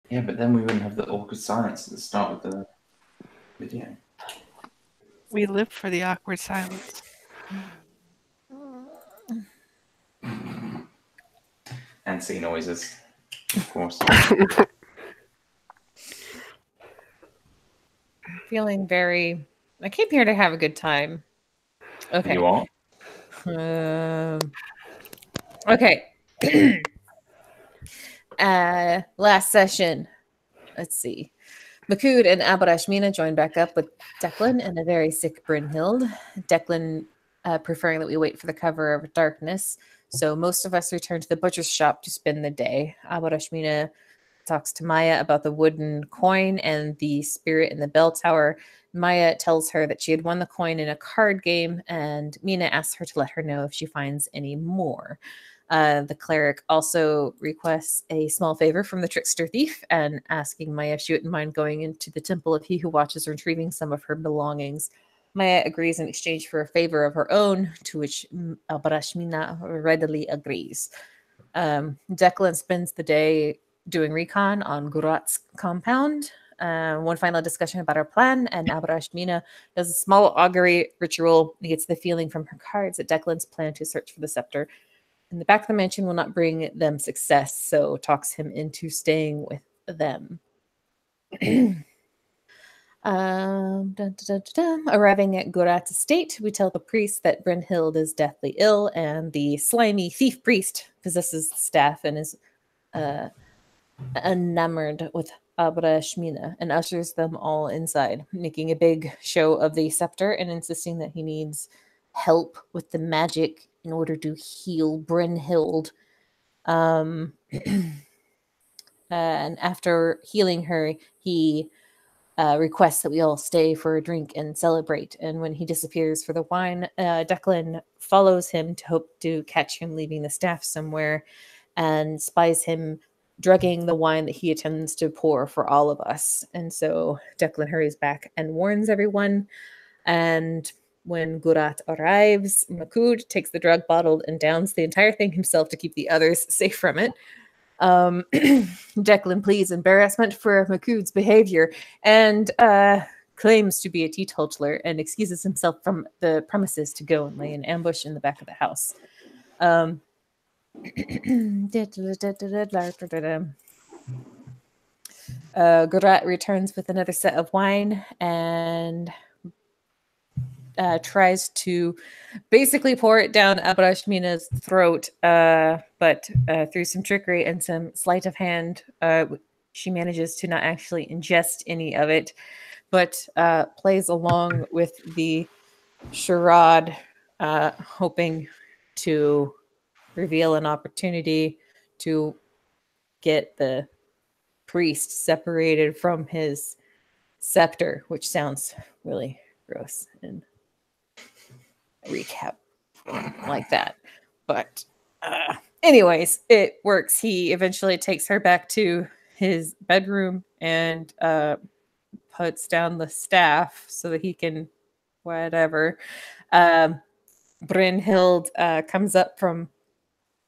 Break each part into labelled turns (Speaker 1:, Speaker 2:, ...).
Speaker 1: Yeah, but then we wouldn't have the awkward silence at the start of the video.
Speaker 2: We live for the awkward silence.
Speaker 1: And sea noises, of course.
Speaker 3: Feeling very. I came here to have a good time. Okay.
Speaker 1: You are?
Speaker 3: Okay. Last session. Let's see. Makud and Abarashmina joined back up with Declan and a very sick Brynhild. Declan preferring that we wait for the cover of darkness. So most of us return to the butcher's shop to spend the day. Abarashmina talks to Maya about the wooden coin and the spirit in the bell tower. Maya tells her that she had won the coin in a card game, and Mina asks her to let her know if she finds any more. The cleric also requests a small favor from the trickster thief and asking Maya if she wouldn't mind going into the temple of He Who Watches, retrieving some of her belongings. Maya agrees in exchange for a favor of her own, to which Barashmina readily agrees. Declan spends the day doing recon on Gurat's compound. One final discussion about our plan, and Abarashmina does a small augury ritual. He gets the feeling from her cards that Declan's plan to search for the scepter in the back of the mansion will not bring them success, so talks him into staying with them. Arriving at Gurat's estate, we tell the priest that Brynhild is deathly ill, and the slimy thief priest possesses the staff and is enamored with Abra Shmina and ushers them all inside, making a big show of the scepter and insisting that he needs help with the magic in order to heal Brynhild. And after healing her, he requests that we all stay for a drink and celebrate. And when he disappears for the wine, Declan follows him to hope to catch him leaving the staff somewhere and spies him drugging the wine that he intends to pour for all of us. And so Declan hurries back and warns everyone. And when Gurat arrives, Makud takes the drug bottle and downs the entire thing himself to keep the others safe from it. Declan pleads embarrassment for Makud's behavior and claims to be a teetotaler and excuses himself from the premises to go and lay an ambush in the back of the house. Gurat returns with another set of wine and tries to basically pour it down Abrashmina's throat, but through some trickery and some sleight of hand, she manages to not actually ingest any of it, but plays along with the charade, hoping to reveal an opportunity to get the priest separated from his scepter, which sounds really gross and recap like that. But anyways, it works. He eventually takes her back to his bedroom and puts down the staff so that he can whatever. Brynhild comes up from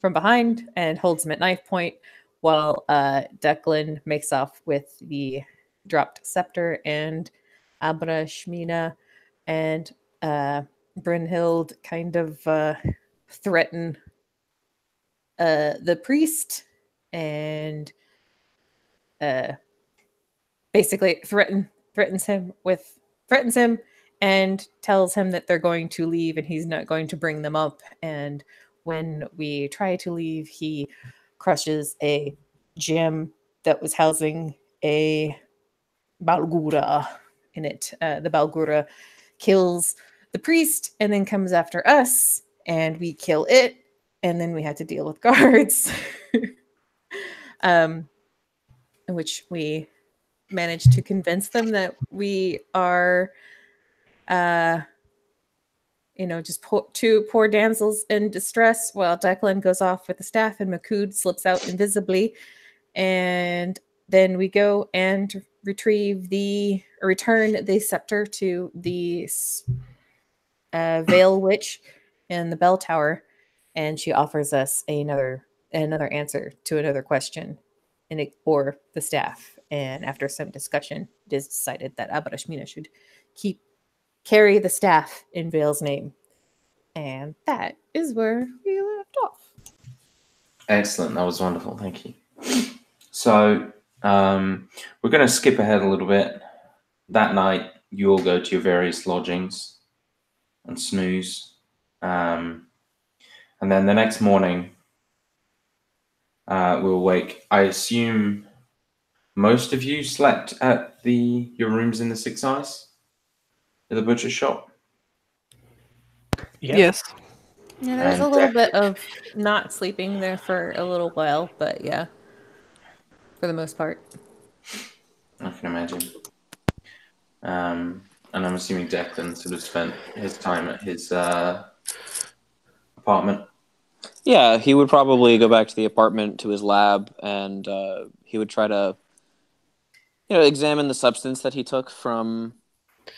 Speaker 3: behind and holds him at knife point while Declan makes off with the dropped scepter, and Abra Shmina and Brynhild kind of threaten the priest and basically threatens him and tells him that they're going to leave and he's not going to bring them up. And when we try to leave, he crushes a gem that was housing a Balgura in it. The Balgura kills the priest and then comes after us, and we kill it, and then we had to deal with guards, in which we managed to convince them that we are, just two poor damsels in distress, while Declan goes off with the staff and Makud slips out invisibly. And then we go and return the scepter to the Veil Witch in the bell tower, and she offers us another answer to another question. or the staff. And after some discussion, it is decided that Abarashmina should carry the staff in Vale's name. And that is where we left off.
Speaker 1: Excellent. That was wonderful. Thank you. So we're going to skip ahead a little bit. That night, you all go to your various lodgings and snooze. And then the next morning, we'll wake. I assume most of you slept at your rooms in the Six Eyes, at the butcher shop.
Speaker 2: Yeah. Yes.
Speaker 3: Yeah, there's a little bit of not sleeping there for a little while, but yeah, for the most part.
Speaker 1: I can imagine. And I'm assuming Declan sort of spent his time at his apartment.
Speaker 4: Yeah, he would probably go back to the apartment, to his lab, and he would try to, examine the substance that he took from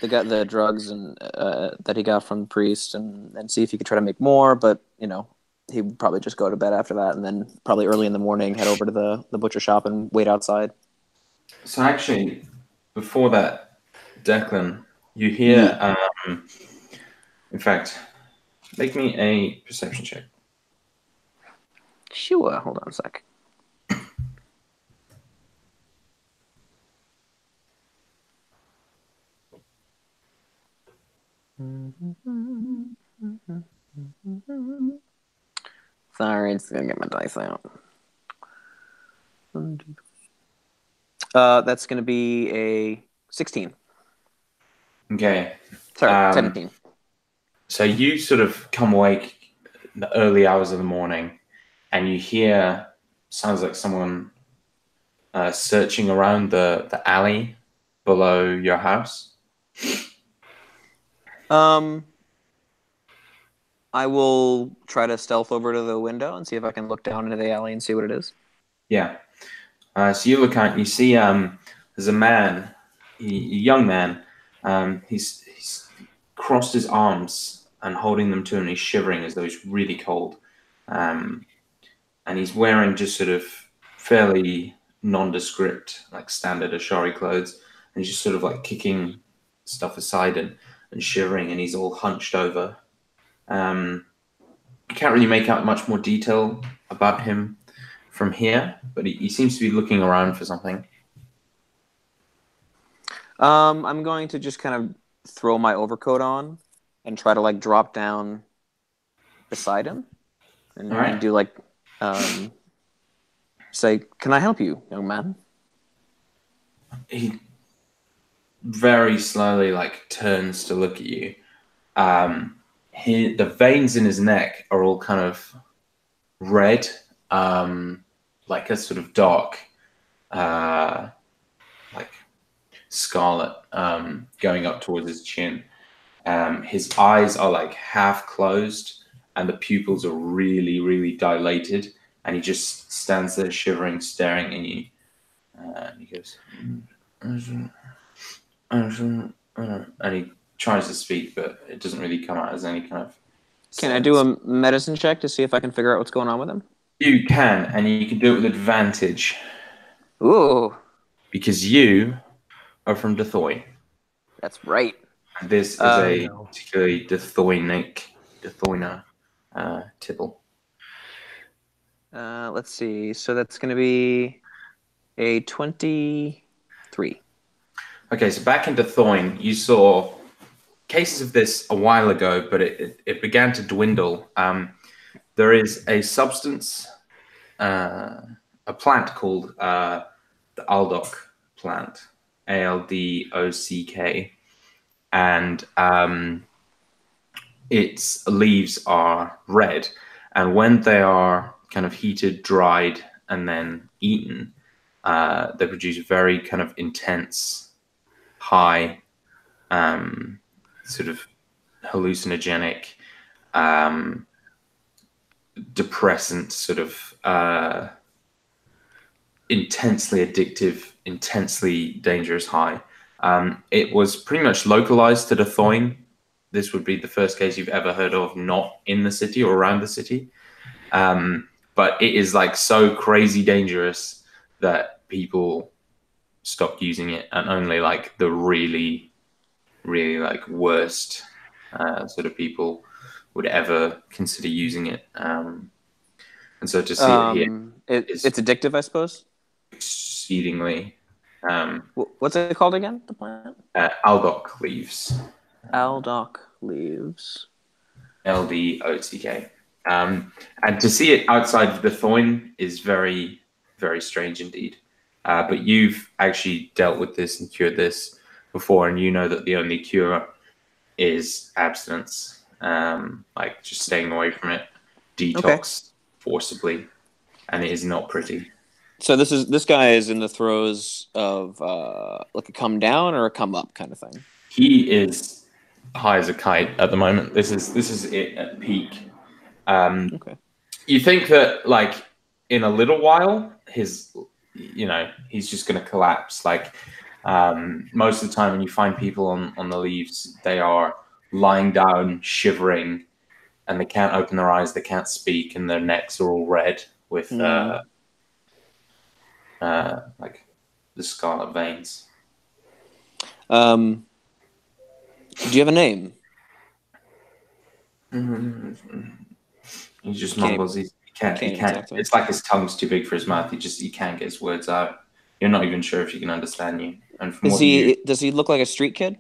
Speaker 4: the drugs and that he got from the priest, and see if he could try to make more. But he would probably just go to bed after that, and then probably early in the morning head over to the butcher shop and wait outside.
Speaker 1: So actually, before that, Declan, you hear. In fact, make me a perception check.
Speaker 4: Sure. Hold on a sec. Sorry, it's gonna get my dice out. That's gonna be a 16.
Speaker 1: Okay.
Speaker 4: Sorry, 17.
Speaker 1: So you sort of come awake in the early hours of the morning, and you hear sounds like someone searching around the alley below your house.
Speaker 4: I will try to stealth over to the window and see if I can look down into the alley and see what it is.
Speaker 1: Yeah. So you look out and you see there's a man, a young man. He's crossed his arms and holding them to him, and he's shivering as though he's really cold. And he's wearing just sort of fairly nondescript, like standard Ashari clothes. And he's just sort of like kicking stuff aside and shivering, and he's all hunched over. You can't really make out much more detail about him from here, but he seems to be looking around for something.
Speaker 4: I'm going to just kind of throw my overcoat on and try to drop down beside him and do say, "Can I help you, young man?"
Speaker 1: He very slowly turns to look at you. The veins in his neck are all kind of red, like a sort of dark, scarlet, going up towards his chin. His eyes are half closed, and the pupils are really, really dilated. And he just stands there shivering, staring at you. And he goes, and he tries to speak, but it doesn't really come out as any kind of sense.
Speaker 4: Can I do a medicine check to see if I can figure out what's going on with him?
Speaker 1: You can, and you can do it with advantage.
Speaker 4: Ooh.
Speaker 1: Because you are from Dithoy.
Speaker 4: That's right.
Speaker 1: This is a particularly Dithoina tipple.
Speaker 4: Let's see. So that's going to be a 23.
Speaker 1: Okay, so back in Dithoin, you saw cases of this a while ago, but it began to dwindle. There is a substance, a plant called the Aldock plant, ALDOCK, and its leaves are red. And when they are kind of heated, dried, and then eaten, they produce very kind of intense, high, sort of hallucinogenic, depressant, sort of intensely addictive, intensely dangerous high. It was pretty much localized to Dithoin. This would be the first case you've ever heard of not in the city or around the city. But it is so crazy dangerous that people stopped using it, and only like the really, really like worst sort of people would ever consider using it. And so to see it here is
Speaker 4: It's addictive, I suppose.
Speaker 1: exceedingly
Speaker 4: What's it called again? The plant?
Speaker 1: aldoc leaves.
Speaker 4: Aldoc leaves.
Speaker 1: LDOTK. And to see it outside of the thorn is very, very strange indeed. But you've actually dealt with this and cured this before, and you know that the only cure is abstinence, like just staying away from it, detox forcibly, and it is not pretty.
Speaker 4: So this guy is in the throes of like a come down or a come up kind of thing.
Speaker 1: He is high as a kite at the moment. This is it at peak.
Speaker 4: Okay.
Speaker 1: You think that like in a little while, he's just going to collapse. Like most of the time when you find people on the leaves, they are lying down, shivering, and they can't open their eyes, they can't speak, and their necks are all red with like the scarlet veins.
Speaker 4: Do you have a name?
Speaker 1: He just mumbles. He can't. It's like his tongue's too big for his mouth. He can't get his words out. You're not even sure if he can understand you. And from
Speaker 4: does he look like a street kid?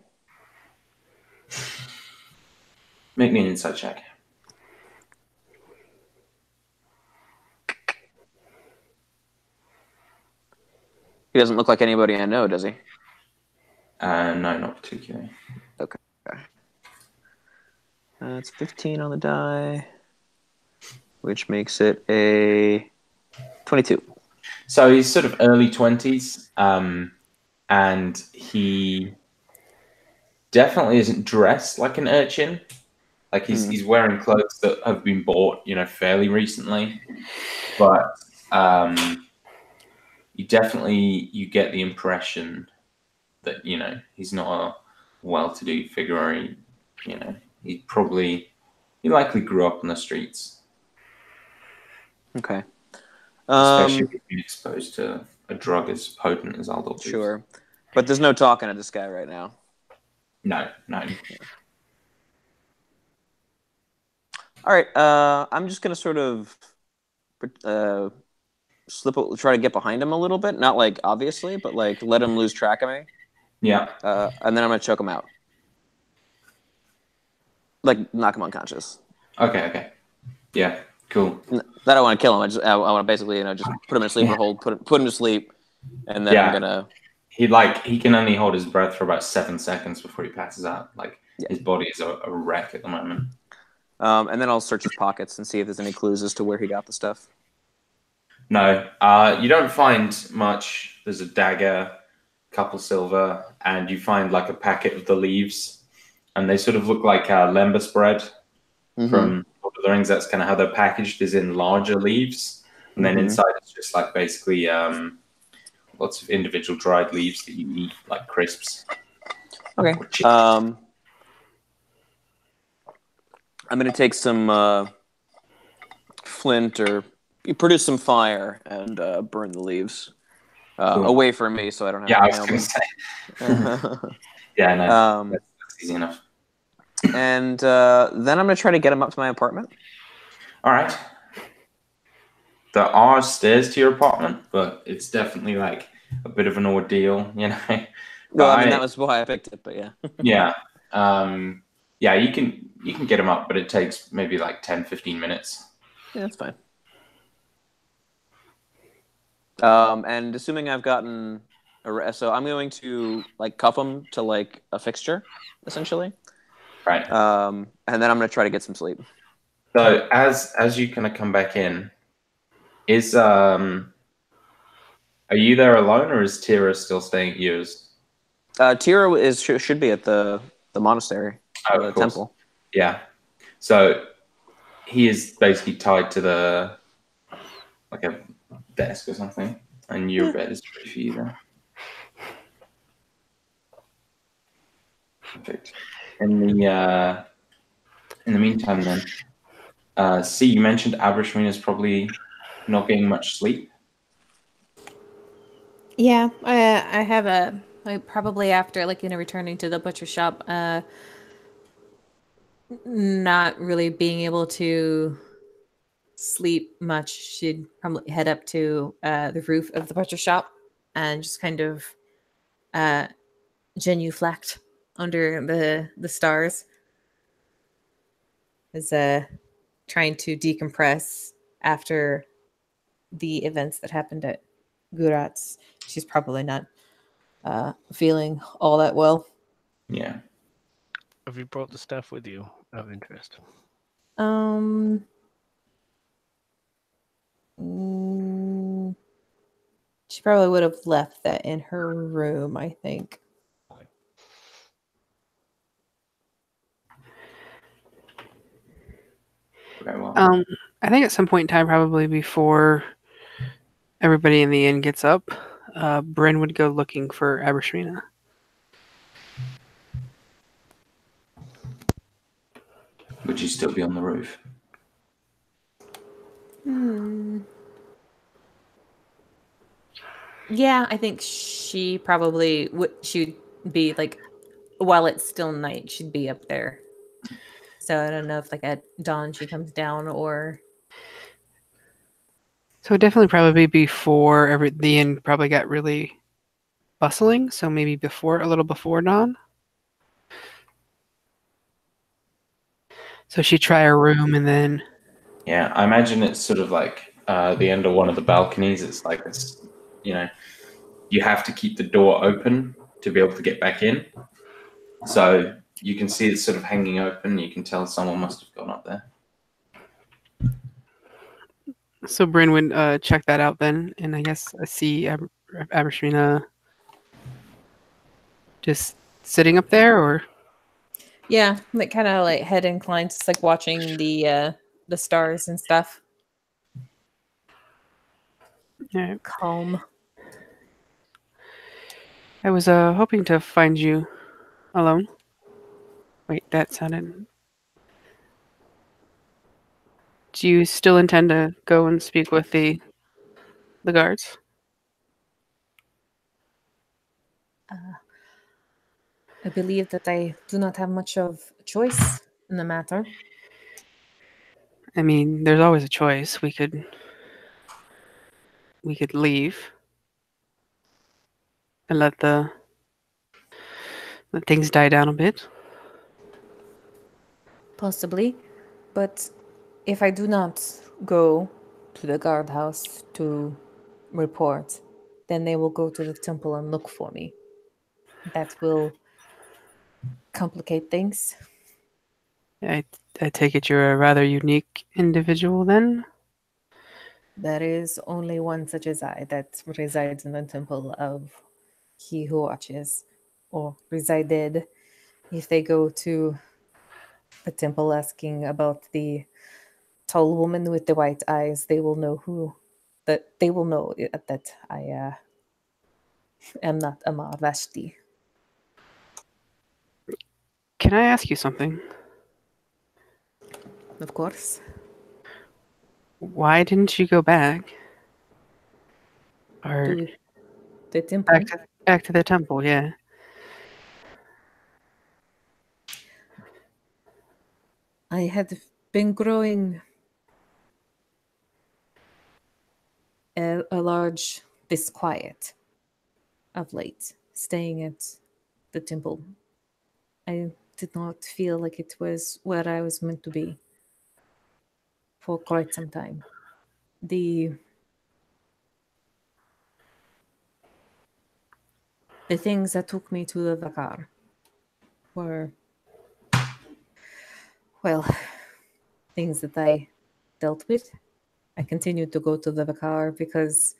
Speaker 1: Make me an insight check.
Speaker 4: He doesn't look like anybody I know, does he?
Speaker 1: No, not particularly.
Speaker 4: Okay. It's 15 on the die, which makes it a 22.
Speaker 1: So he's sort of early 20s, and he definitely isn't dressed like an urchin. Like he's wearing clothes that have been bought, fairly recently, but you get the impression that he's not a well-to-do figure. Or he likely grew up in the streets.
Speaker 4: Okay.
Speaker 1: Especially if you've been exposed to a drug as potent as aldol.
Speaker 4: Sure, but there's no talking to this guy right now.
Speaker 1: No.
Speaker 4: All right, I'm just gonna sort of try to get behind him a little bit, not like obviously, but like let him lose track of me.
Speaker 1: Yeah.
Speaker 4: And then I'm gonna choke him out, like knock him unconscious.
Speaker 1: Okay. Yeah. Cool.
Speaker 4: I don't want to kill him. I want to basically, just put him in a sleeper hold, put him to sleep, and then I'm gonna.
Speaker 1: He can only hold his breath for about 7 seconds before he passes out. Like his body is a wreck at the moment.
Speaker 4: And then I'll search his pockets and see if there's any clues as to where he got the stuff.
Speaker 1: No, you don't find much. There's a dagger, couple silver, and you find like a packet of the leaves, and they sort of look like lembas bread from Lord of the Rings. That's kind of how they're packaged, is in larger leaves, and then inside it's just like basically lots of individual dried leaves that you eat like crisps.
Speaker 4: Okay. I'm gonna take some flint or produce some fire and burn the leaves away from me, so I don't have.
Speaker 1: Yeah, I was gonna say. Yeah, no, that's easy enough.
Speaker 4: And then I'm gonna try to get him up to my apartment.
Speaker 1: All right. There are stairs to your apartment, but it's definitely like a bit of an ordeal,
Speaker 4: Well, I mean, that was why I picked it, but yeah.
Speaker 1: Yeah, you can get them up, but it takes maybe like 10-15 minutes.
Speaker 4: Yeah, that's fine. And assuming I've gotten so I'm going to like cuff him to like a fixture, essentially.
Speaker 1: Right.
Speaker 4: And then I'm going to try to get some sleep.
Speaker 1: So as you kind of come back in, are you there alone, or is Tira still staying at yours?
Speaker 4: Tira should be at the monastery, the temple.
Speaker 1: Yeah. So he is basically tied to like a desk or something, and your bed is free for you there. Perfect. In the meantime, then, you mentioned Abrishmin is probably not getting much sleep.
Speaker 3: Yeah, I have a probably after returning to the butcher shop, not really being able to sleep much. She'd probably head up to the roof of the butcher shop and just kind of uh genuflect under the stars, as trying to decompress after the events that happened at Gurat's. She's probably not feeling all that well.
Speaker 1: Yeah.
Speaker 5: Have you brought the stuff with you of interest?
Speaker 3: Um, mm, she probably would have left that in her room, I think.
Speaker 1: Very well.
Speaker 2: I think at some point in time, probably before everybody in the inn gets up, Bryn would go looking for Abershmina.
Speaker 1: Would you still be on the roof?
Speaker 3: Yeah, I think she probably would. She'd be while it's still night, she'd be up there. So I don't know if at dawn she comes down or.
Speaker 2: So it'd definitely probably be before the inn probably got really bustling. So maybe a little before dawn. So she'd try her room and then.
Speaker 1: Yeah, I imagine it's sort of like the end of one of the balconies. It's like this, you have to keep the door open to be able to get back in. So you can see it's sort of hanging open. You can tell someone must have gone up there.
Speaker 2: So Bryn would check that out then, and I guess I see Abershmina just sitting up there, or
Speaker 3: Yeah, kind of head inclined, just watching the stars and stuff.
Speaker 2: yeah.
Speaker 3: Calm.
Speaker 2: I was hoping to find you alone. Wait, that sounded. Do you still intend to go and speak with the guards?
Speaker 3: I believe that I do not have much of a choice in the matter.
Speaker 2: I mean, there's always a choice. We could leave and let things die down a bit.
Speaker 3: Possibly, but if I do not go to the guardhouse to report, then they will go to the temple and look for me. That will complicate things.
Speaker 2: I take it you're a rather unique individual then.
Speaker 3: There is only one such as I that resides in the temple of He Who Watches, or resided. If they go to the temple asking about the tall woman with the white eyes, they will know that I am not Amar Vashti.
Speaker 2: Can I ask you something?
Speaker 3: Of course.
Speaker 2: Why didn't you go back? Or
Speaker 3: To the temple.
Speaker 2: back to the temple? Yeah.
Speaker 3: I had been growing a large disquiet of late, staying at the temple. I did not feel like it was where I was meant to be for quite some time. The things that took me to the Vakar were, well, things that I dealt with. I continued to go to the Vakar because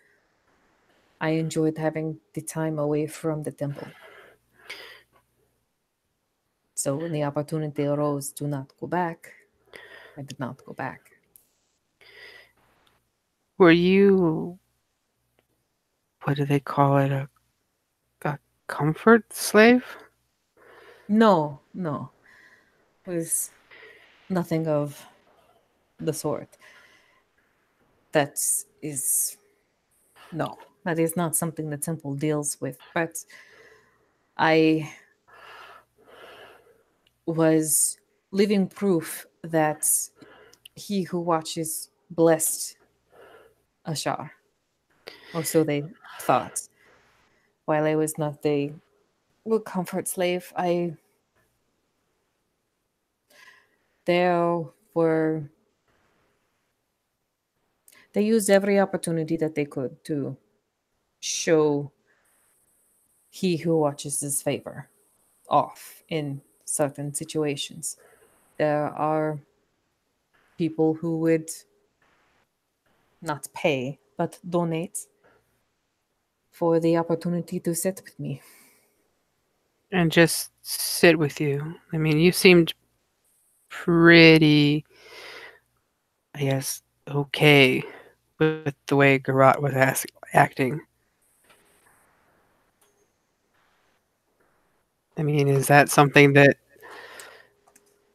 Speaker 3: I enjoyed having the time away from the temple. So when the opportunity arose to not go back, I did not go back.
Speaker 2: Were you, what do they call it, a comfort slave?
Speaker 3: No. It was nothing of the sort. That is no. That is not something the temple deals with, but I was living proof that he who watches blessed Ashar, or so they thought. While I was not a comfort slave, there were they used every opportunity that they could to show he who watches his favor off in certain situations. There are people who would not pay but donate for the opportunity to sit with me.
Speaker 2: And just sit with you. I mean, you seemed pretty, I guess, okay with the way Garrot was acting. I mean, is that something that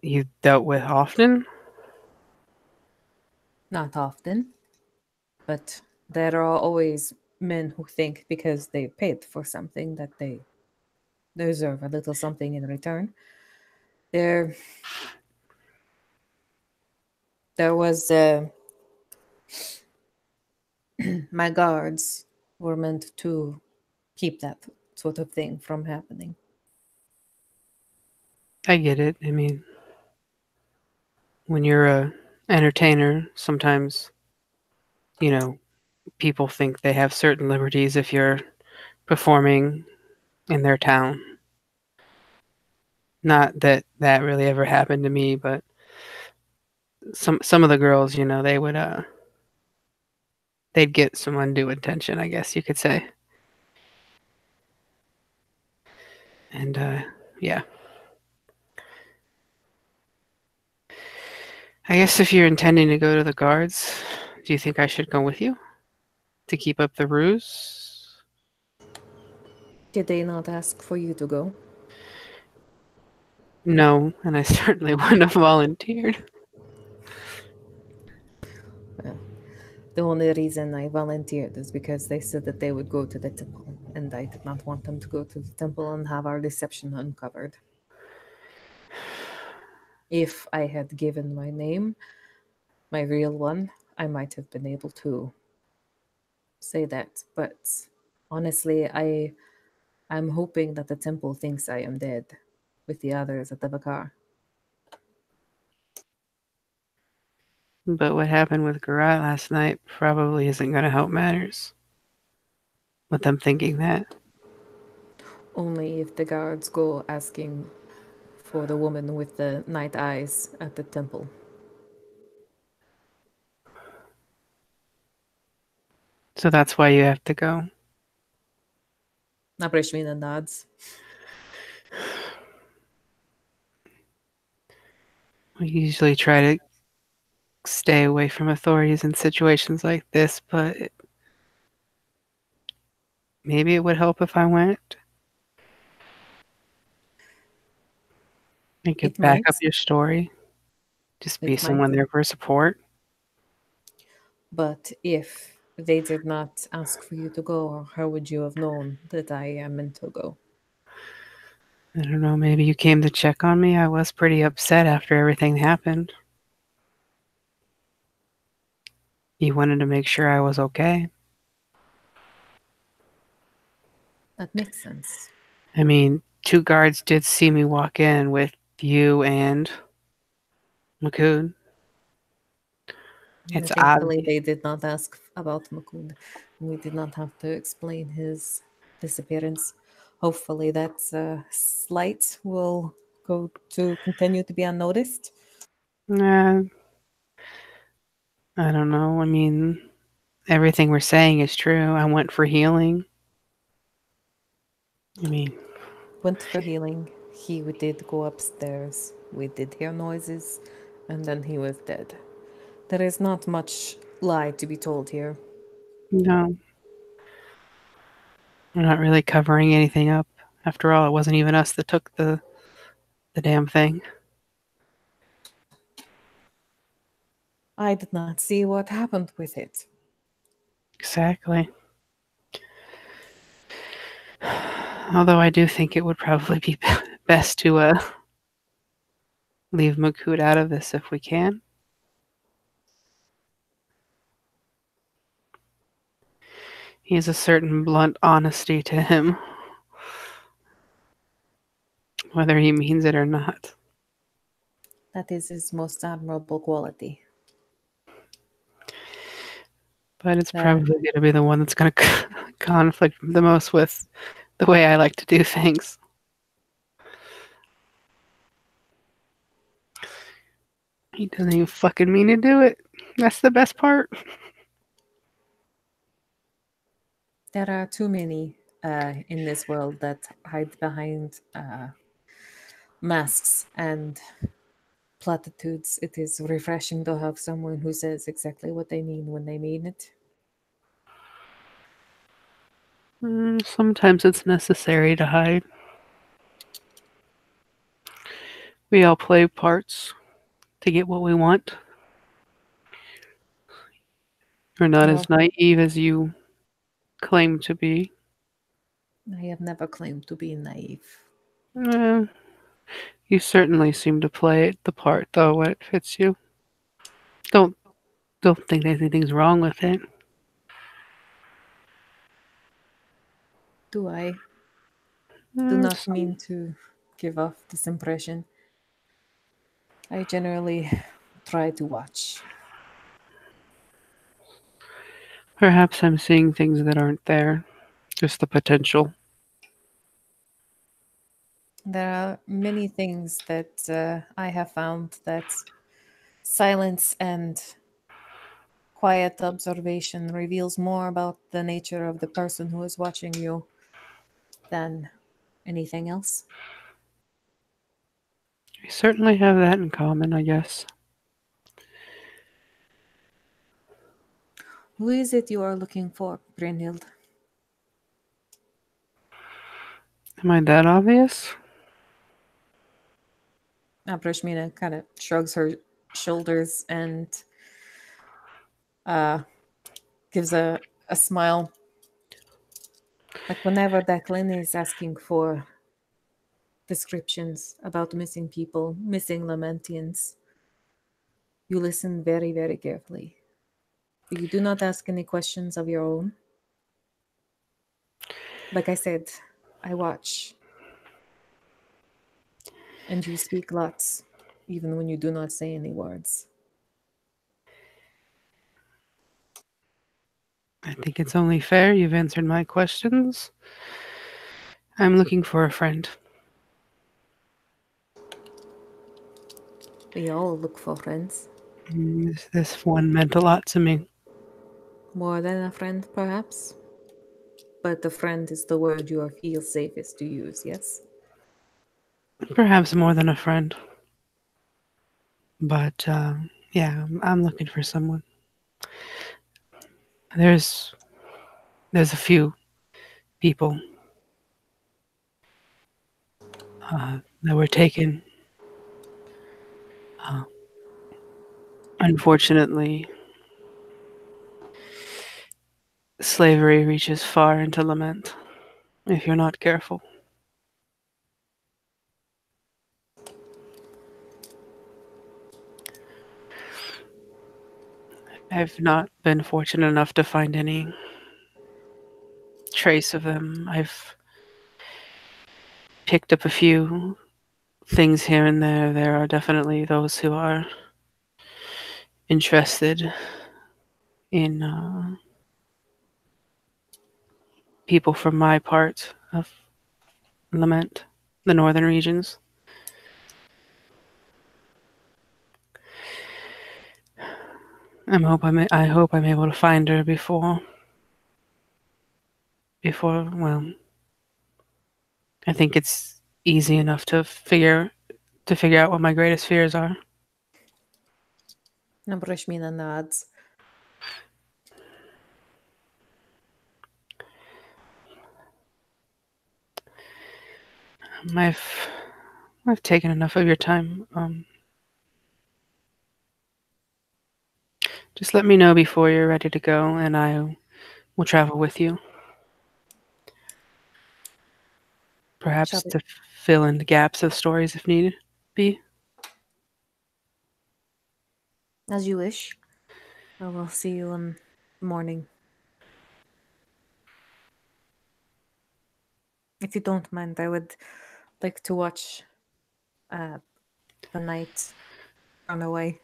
Speaker 2: you dealt with often?
Speaker 3: Not often, but there are always men who think because they paid for something that they deserve a little something in return. There, there was my guards were meant to keep that sort of thing from happening.
Speaker 2: I get it. I mean, when you're a entertainer, sometimes, you know, people think they have certain liberties if you're performing in their town. Not that that really ever happened to me, but some of the girls, they would they'd get some undue attention, I guess you could say. And yeah. I guess if you're intending to go to the guards, do you think I should go with you to keep up the ruse?
Speaker 3: Did they not ask for you to go?
Speaker 2: No, and I certainly wouldn't have volunteered.
Speaker 3: Well, the only reason I volunteered is because they said that they would go to the temple, and I did not want them to go to the temple and have our deception uncovered. If I had given my name, my real one, I might have been able to say that. But honestly, I'm hoping that the temple thinks I am dead with the others at the Bakar.
Speaker 2: But what happened with Garat last night probably isn't going to help matters. With them thinking that.
Speaker 3: Only if the guards go asking for the woman with the night eyes at the temple.
Speaker 2: So that's why you have to go.
Speaker 3: Nabreshmina nods.
Speaker 2: We usually try to stay away from authorities in situations like this, but maybe it would help if I went. You could
Speaker 3: It
Speaker 2: back
Speaker 3: might.
Speaker 2: up your story. Just be
Speaker 3: It might.
Speaker 2: someone there for support.
Speaker 3: But if they did not ask for you to go, how would you have known that I am meant to go?
Speaker 2: I don't know, maybe you came to check on me. I was pretty upset after everything happened. You wanted to make sure I was okay.
Speaker 3: That makes sense.
Speaker 2: I mean, 2 guards did see me walk in with you and Makud. It's
Speaker 3: Thankfully,
Speaker 2: obvious.
Speaker 3: they did not ask about Makud. We did not have to explain his disappearance. Hopefully, that slight will go to continue to be unnoticed.
Speaker 2: Nah, I don't know. I mean, everything we're saying is true. I went for healing. I mean,
Speaker 3: Went for healing. He did go upstairs. We did hear noises, and then he was dead. There is not much lie to be told here.
Speaker 2: no, we're not really covering anything up. After all, it wasn't even us that took the damn thing.
Speaker 3: I did not see what happened with it.
Speaker 2: Exactly. Although I do think it would probably be best to leave Makut out of this if we can. He has a certain blunt honesty to him, whether he means it or not.
Speaker 3: That is his most admirable quality.
Speaker 2: But it's
Speaker 3: Yeah.
Speaker 2: probably going to be the one that's going to conflict the most with the way I like to do things. He doesn't even fucking mean to do it. That's the best part.
Speaker 3: There are too many in this world that hide behind masks and platitudes. It is refreshing to have someone who says exactly what they mean when they mean it.
Speaker 2: Sometimes it's necessary to hide. We all play parts to get what we want. You're not as naive as you claim to be.
Speaker 3: I have never claimed to be naive.
Speaker 2: You certainly seem to play the part, though, when it fits you. Don't think anything's wrong with it.
Speaker 3: Do I? Do not mean to give off this impression. I generally try to watch.
Speaker 2: Perhaps I'm seeing things that aren't there. Just the potential.
Speaker 3: There are many things that I have found that silence and quiet observation reveals more about the nature of the person who is watching you than anything else.
Speaker 2: We certainly have that in common, I guess.
Speaker 3: Who is it you are looking for, Brynhild?
Speaker 2: Am I that obvious?
Speaker 3: Abrashmina kind of shrugs her shoulders and gives a smile. Like whenever Declan is asking for descriptions about missing people, missing Lamentians, you listen very, very carefully. But you do not ask any questions of your own. Like I said, I watch. And you speak lots, even when you do not say any words.
Speaker 2: I think it's only fair. You've answered my questions. I'm looking for a friend.
Speaker 3: We all look for friends.
Speaker 2: This one meant a lot to me.
Speaker 3: More than a friend, perhaps. But a friend is the word you feel safest to use, yes?
Speaker 2: Perhaps more than a friend. But yeah, I'm looking for someone. There's a few people that were taken. Unfortunately, slavery reaches far into Lament if you're not careful. I've not been fortunate enough to find any trace of them. I've picked up a few things here and there. There are definitely those who are interested in people from my part of Lament, the northern regions. I hope I'm able to find her before well, I think it's easy enough to figure out what my greatest fears are.
Speaker 3: Abrashmina nods.
Speaker 2: I've taken enough of your time. Just let me know before you're ready to go, and I will travel with you. Perhaps
Speaker 3: Shall we-
Speaker 2: to fill in the gaps of stories if needed be.
Speaker 3: As you wish. I will see you in the morning. If you don't mind, I would like to watch the night run away.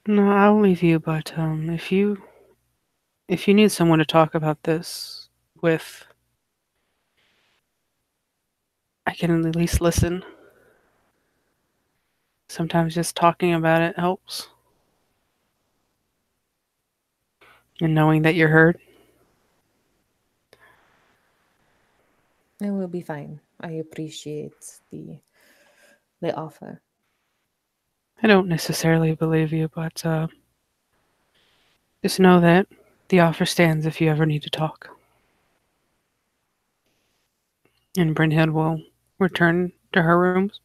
Speaker 2: No, I'll leave you, but if you need someone to talk about this with, I can at least listen. Sometimes just talking about it helps. And knowing that you're heard.
Speaker 3: It will be fine. I appreciate the offer.
Speaker 2: I don't necessarily believe you, but just know that the offer stands if you ever need to talk. And Brynhild will return to her rooms.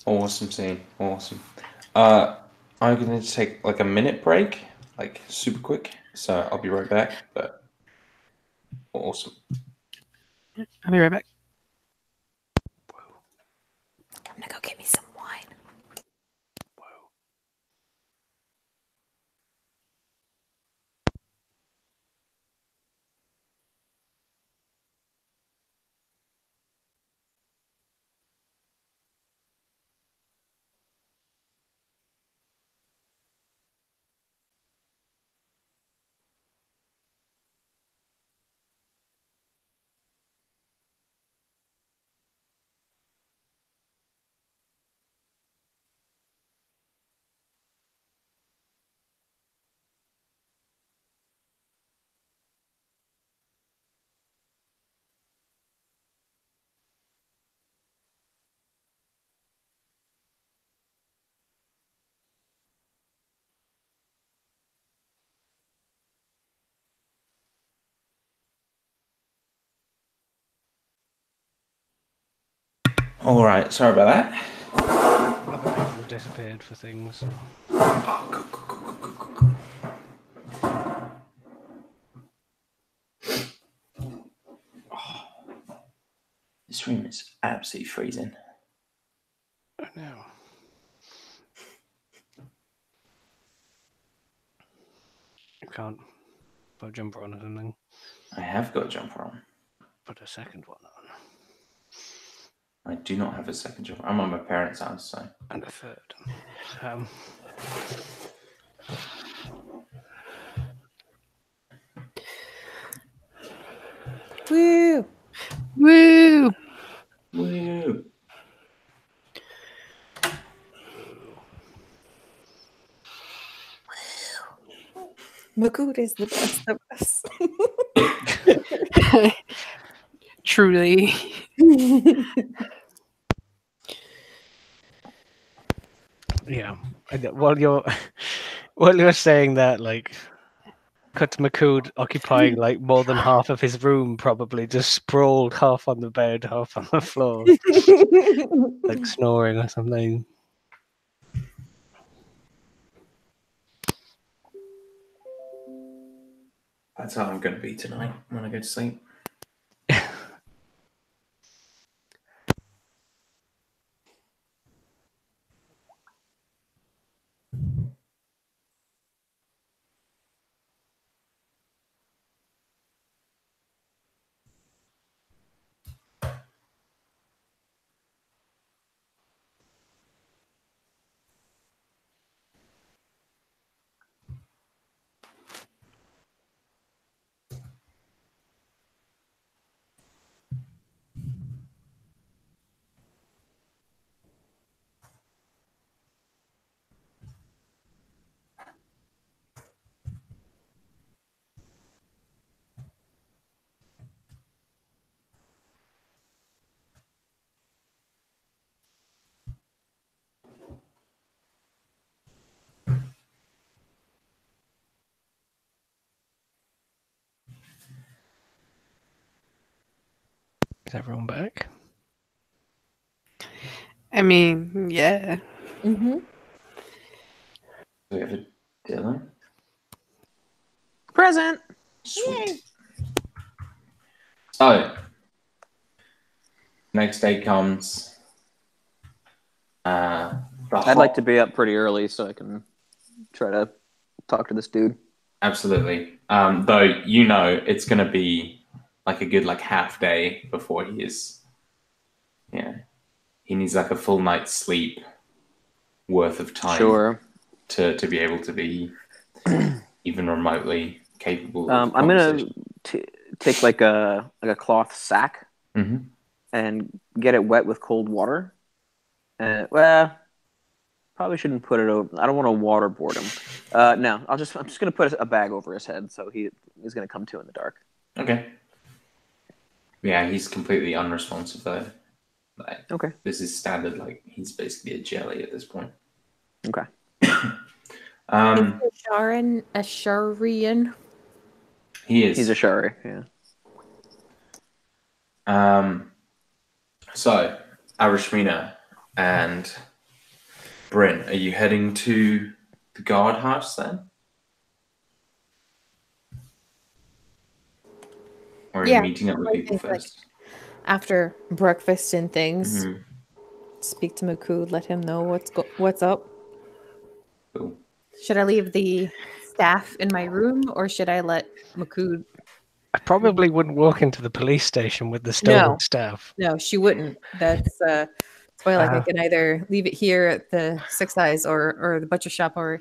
Speaker 1: Awesome scene. Awesome. I'm going to take like a minute break, like super quick. So I'll be right back. But awesome.
Speaker 2: I'll be right back.
Speaker 3: I'm gonna go get me some wine.
Speaker 1: All right. Sorry about that.
Speaker 5: Other people have disappeared for things. So.
Speaker 1: Oh, cool. Oh, this room is absolutely freezing.
Speaker 5: I know. You can't put a jumper on or something.
Speaker 1: I have got a jumper on.
Speaker 5: Put a second one on.
Speaker 1: I do not have a second jumper. I'm on my parents' house, so.
Speaker 5: And a third.
Speaker 3: Woo!
Speaker 2: Woo!
Speaker 1: Woo!
Speaker 3: Makud is the best of us.
Speaker 2: Truly.
Speaker 5: Yeah. While you're saying that, like, cut to Makud occupying like more than half of his room, probably just sprawled half on the bed, half on the floor, like snoring or something.
Speaker 1: That's how I'm going to be tonight when I go to sleep.
Speaker 5: Is everyone back?
Speaker 2: I mean, yeah.
Speaker 3: Mm-hmm.
Speaker 1: Do we have a Dylan?
Speaker 3: Present.
Speaker 1: Sweet. So, next day comes.
Speaker 4: I'd like to be up pretty early so I can try to talk to this dude.
Speaker 1: Absolutely. Though you know it's going to be like a good half day before he is. Yeah, he needs like a full night's sleep worth of time
Speaker 4: Sure.
Speaker 1: to be able to be even remotely capable of
Speaker 4: I'm gonna
Speaker 1: conversation.
Speaker 4: take like a cloth sack
Speaker 1: Mhm.
Speaker 4: and get it wet with cold water. Well, probably shouldn't put it over. I don't want to waterboard him. No, I'm just gonna put a bag over his head so he's gonna come to in the dark.
Speaker 1: Okay. Yeah, he's completely unresponsive though.
Speaker 4: Okay.
Speaker 1: This is standard. He's basically a jelly at this point.
Speaker 4: Okay.
Speaker 3: Is Sharon a Sharian?
Speaker 1: He is.
Speaker 4: He's a Shari. Yeah.
Speaker 1: So, Arashmina and Bryn, are you heading to the guardhouse then? Or are you meeting up with people first?
Speaker 3: After breakfast and things,
Speaker 1: Mhm.
Speaker 3: speak to Makud, let him know what's up.
Speaker 1: Cool.
Speaker 3: Should I leave the staff in my room, or should I let Makud?
Speaker 5: I probably wouldn't walk into the police station with the stolen staff.
Speaker 3: No, she wouldn't. That's why I can either leave it here at the Six Eyes or the butcher shop, or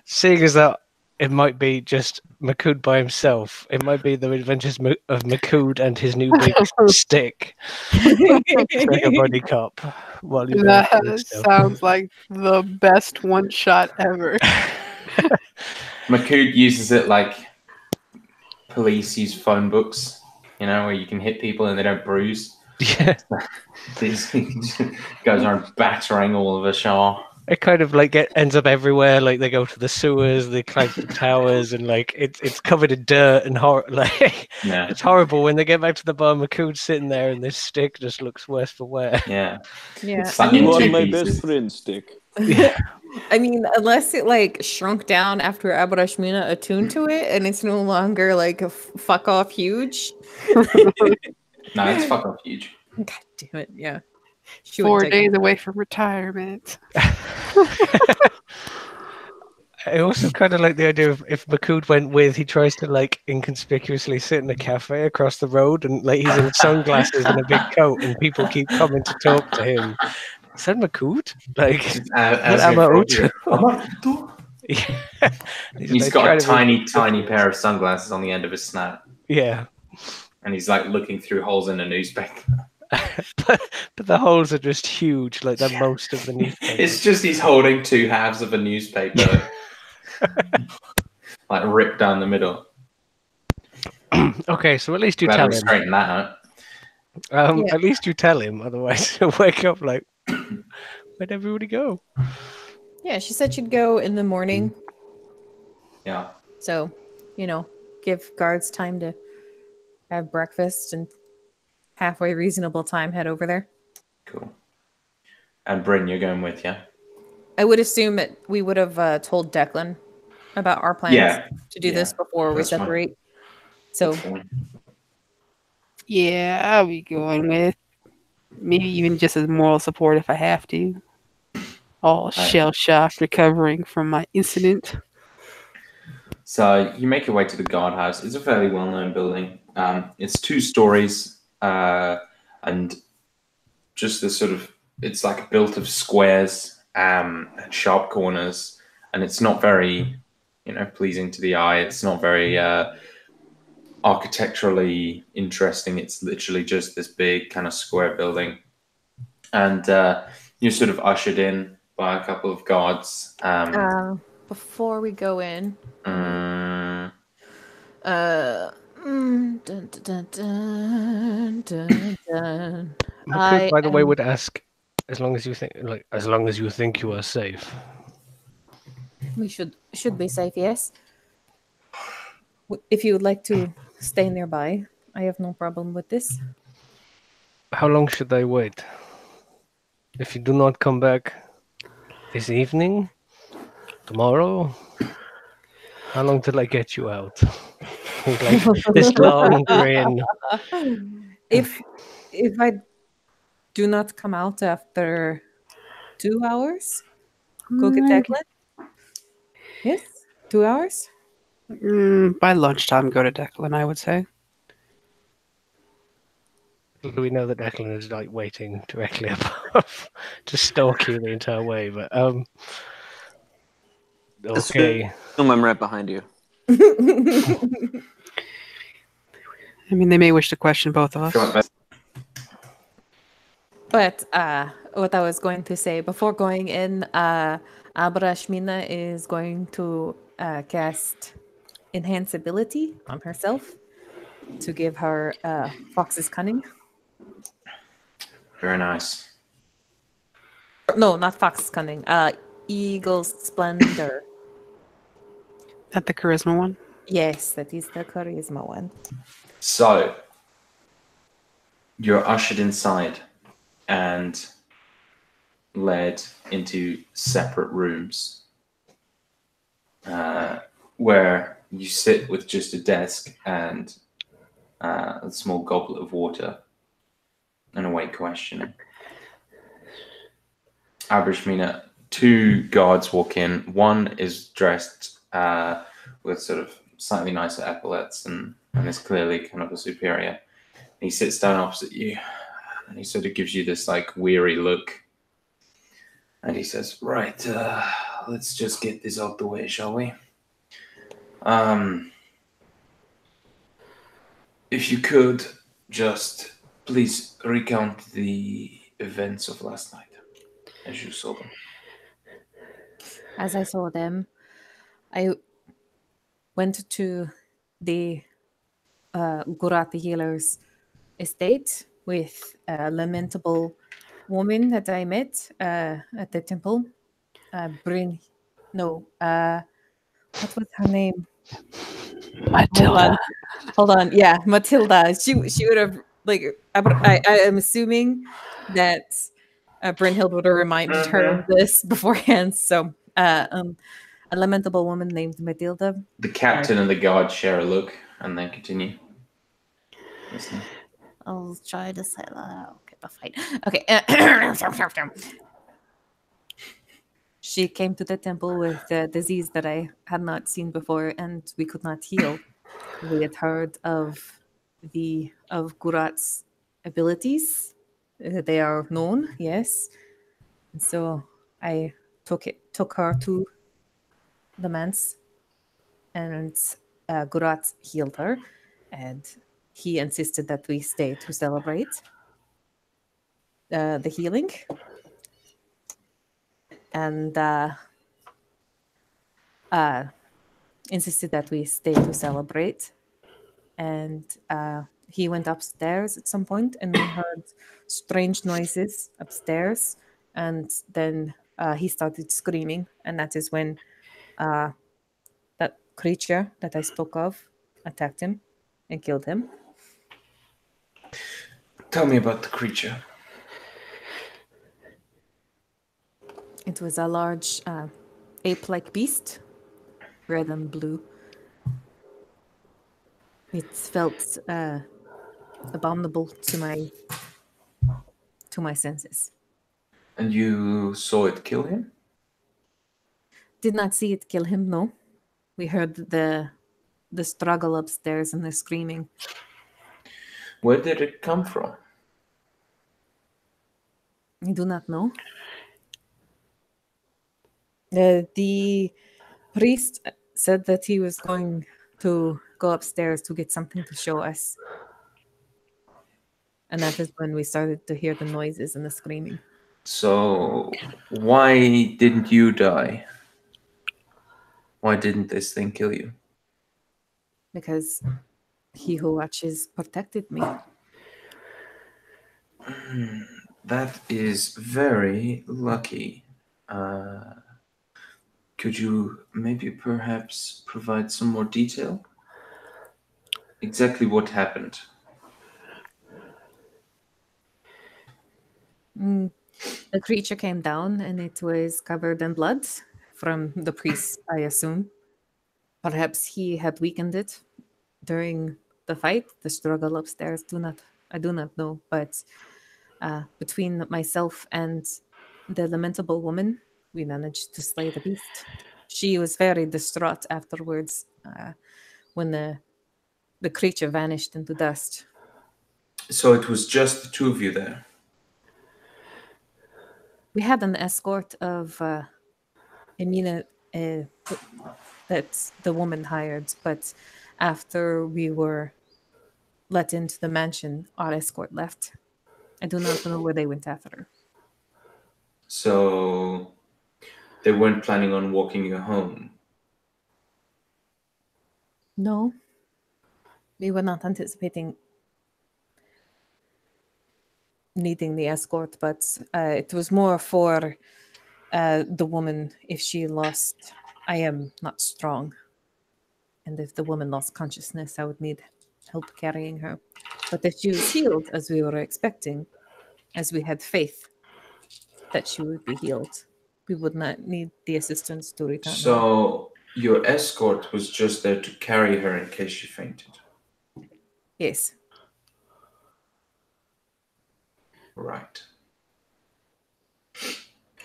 Speaker 5: Seeing as that it might be just Makud by himself. It might be the adventures of Makud and his new big stick. It's like a buddy cop. While you
Speaker 2: That sounds like the best one shot ever.
Speaker 1: Makud uses it like police use phone books, where you can hit people and they don't bruise.
Speaker 5: Yeah.
Speaker 1: He goes around battering all of Ashar.
Speaker 5: It kind of ends up everywhere. Like they go to the sewers, they climb the towers, and it's covered in dirt and
Speaker 1: Yeah.
Speaker 5: It's horrible when they get back to the bar. Makood's sitting there, and this stick just looks worse for wear.
Speaker 1: Yeah.
Speaker 3: Yeah.
Speaker 4: You are my best friend, stick.
Speaker 5: Yeah.
Speaker 3: I mean, unless it shrunk down after Abarashmina attuned to it, and it's no longer a fuck off huge.
Speaker 1: No, it's fuck off huge.
Speaker 3: God damn it! Yeah.
Speaker 2: 4 days away from retirement.
Speaker 5: I also kind of like the idea of if Makood went with, he tries to inconspicuously sit in a cafe across the road and he's in sunglasses and a big coat and people keep coming to talk to him. Is that Makood?
Speaker 1: Yeah. He's got a tiny pair of sunglasses on the end of his snout.
Speaker 5: Yeah.
Speaker 1: And he's looking through holes in a newspaper.
Speaker 5: but the holes are just huge, they're most of the newspaper.
Speaker 1: It's just he's holding two halves of a newspaper, ripped down the middle.
Speaker 5: Okay, so at least you tell him.
Speaker 1: Straighten that out.
Speaker 5: At least you tell him, otherwise he'll wake up where'd everybody go?
Speaker 3: Yeah, she said she'd go in the morning.
Speaker 1: Yeah.
Speaker 3: So, give guards time to have breakfast and halfway reasonable time head over there.
Speaker 1: Cool. And Bryn, you're going with, yeah?
Speaker 3: I would assume that we would have told Declan about our plans to do this before we separate.
Speaker 1: Fine.
Speaker 3: So,
Speaker 2: yeah, I'll be going with maybe even just as moral support if I have to. All shell-shocked, recovering from my incident.
Speaker 1: So you make your way to the guardhouse. It's a fairly well-known building. It's 2 stories, and just this it's built of squares and sharp corners, and it's not very, pleasing to the eye. It's not very architecturally interesting. It's literally just this big kind of square building, and you're ushered in by a couple of guards.
Speaker 3: Before we go in,
Speaker 5: Makood, by the way, would ask, as long as you think you are safe.
Speaker 3: We should be safe, yes. If you would like to stay nearby, I have no problem with this.
Speaker 5: How long should I wait? If you do not come back this evening, tomorrow? How long till I get you out? Like this long grin.
Speaker 3: If I do not come out after 2 hours, go get Declan. Yes, 2 hours.
Speaker 2: By lunchtime, go to Declan, I would say.
Speaker 5: We know that Declan is like waiting directly above to stalk you the entire way, but okay.
Speaker 4: I'm right behind you.
Speaker 2: I mean, they may wish to question both of
Speaker 1: I feel
Speaker 2: us.
Speaker 1: like
Speaker 3: But what I was going to say before going in, Abrashmina is going to cast Enhance Ability on herself to give her Fox's Cunning.
Speaker 1: very nice.
Speaker 3: No, not Fox's Cunning. Eagle's Splendor.
Speaker 2: That the charisma one?
Speaker 3: Yes, that is the charisma one.
Speaker 1: So you're ushered inside and led into separate rooms where you sit with just a desk and a small goblet of water and await questioning. Abrishmina, two guards walk in. One is dressed with sort of slightly nicer epaulets and is clearly kind of a superior. He sits down opposite you and he sort of gives you this like weary look. And he says, right, let's just get this out the way, shall we? If you could just please recount the events of last night as you saw them.
Speaker 3: As I saw them, I went to the Gurati healer's estate with a lamentable woman that I met at the temple. What was her name?
Speaker 2: Matilda.
Speaker 3: Hold on. Yeah, Matilda. She would have like. I am assuming that Brynhild would have reminded her of this beforehand. So, a lamentable woman named Matilda.
Speaker 1: The captain and the guard share a look and then continue. Listening.
Speaker 3: I'll try to say that. Okay, that's fine. Okay. She came to the temple with a disease that I had not seen before, and we could not heal. We had heard of Gurat's abilities. They are known, yes. And so I took her to the manse, and Gurat healed her, and he insisted that we stay to celebrate the healing. And insisted that we stay to celebrate. And he went upstairs at some point, and we heard strange noises upstairs. And then he started screaming, and that is when that creature that I spoke of attacked him and killed him.
Speaker 1: Tell me about the creature.
Speaker 3: It was a large ape-like beast, red and blue. It felt abominable to my senses.
Speaker 1: And you saw it kill him?
Speaker 3: Did not see it kill him, no. We heard the struggle upstairs and the screaming.
Speaker 1: Where did it come from?
Speaker 3: I do not know. The priest said that he was going to go upstairs to get something to show us. And that is when we started to hear the noises and the screaming.
Speaker 1: So, why didn't you die? Why didn't this thing kill you?
Speaker 3: Because he who watches protected me.
Speaker 1: That is very lucky. Could you maybe perhaps provide some more detail? Exactly what happened?
Speaker 3: The creature came down and it was covered in blood from the priest, I assume. Perhaps he had weakened it during the fight, the struggle upstairs. I do not know. But between myself and the lamentable woman, we managed to slay the beast. She was very distraught afterwards when the creature vanished into dust.
Speaker 1: So it was just the two of you there.
Speaker 3: We had an escort of Emina that the woman hired, but after we were let into the mansion, our escort left. I do not know where they went after.
Speaker 1: So they weren't planning on walking you home.
Speaker 3: No, we were not anticipating needing the escort, but it was more for the woman if she lost. I am not strong, and if the woman lost consciousness, I would need help carrying her. But if she was healed, as we were expecting, as we had faith that she would be healed, we would not need the assistance to return her.
Speaker 1: So your escort was just there to carry her in case she fainted.
Speaker 3: Yes.
Speaker 1: Right.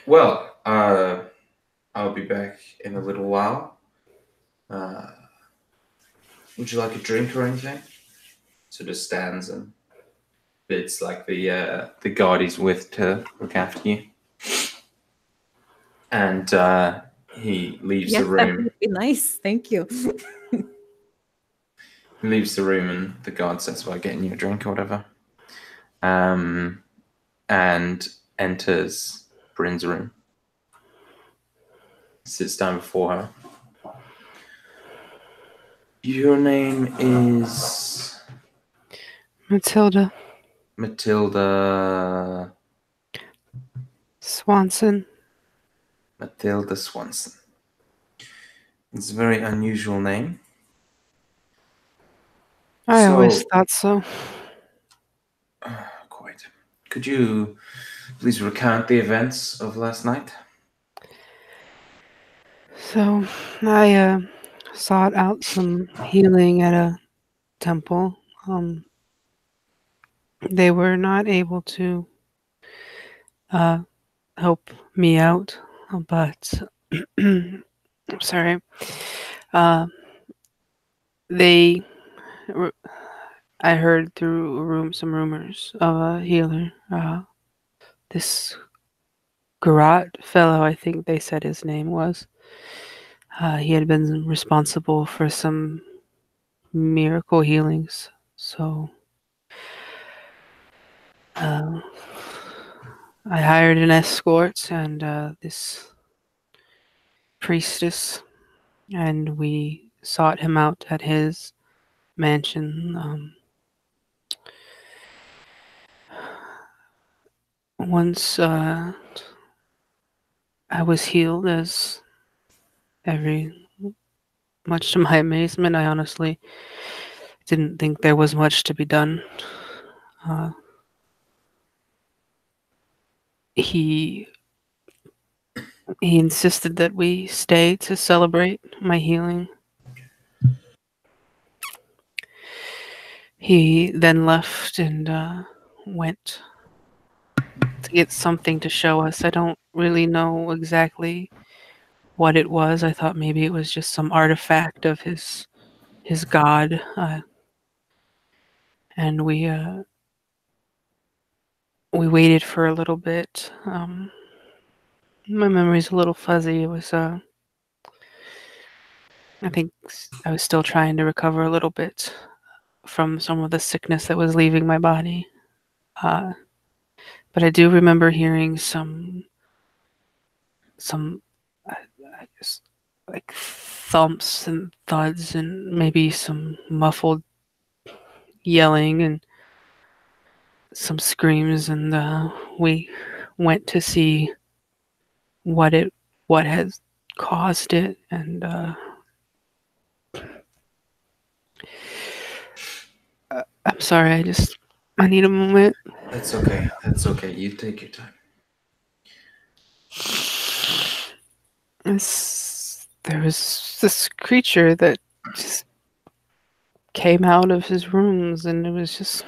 Speaker 1: Well, I'll be back in a little while. Would you like a drink or anything? Sort of stands and bids like the guard he's with to look after you. And he leaves
Speaker 3: Yes,
Speaker 1: the
Speaker 3: that
Speaker 1: room.
Speaker 3: would be nice. Thank you.
Speaker 1: He leaves the room, and the guard says, "Well, getting you a drink or whatever." And enters Bryn's room. Sits down before her. Your name is
Speaker 2: Matilda
Speaker 1: Matilda
Speaker 2: Swanson.
Speaker 1: Matilda Swanson. It's a very unusual name.
Speaker 2: I
Speaker 1: So-
Speaker 2: always thought so.
Speaker 1: Quite. Could you please recount the events of last night?
Speaker 2: So I sought out some healing at a temple. They were not able to help me out, but I'm sorry. They, I heard through some rumors of a healer. This Garat fellow, I think they said his name was. He had been responsible for some miracle healings. So I hired an escort and this priestess, and we sought him out at his mansion. Once I was healed, much to my amazement, I honestly didn't think there was much to be done. He insisted that we stay to celebrate my healing. He then left and went to get something to show us. I don't really know exactly what it was. I thought maybe it was just some artifact of his god. And we waited for a little bit. My memory's a little fuzzy. It was I think I was still trying to recover a little bit from some of the sickness that was leaving my body. But I do remember hearing some I guess like thumps and thuds and maybe some muffled yelling and some screams, and we went to see what has caused it, and I'm sorry, I need a moment.
Speaker 1: That's okay. That's okay. You take your time.
Speaker 2: there was this creature that just came out of his rooms, and it was just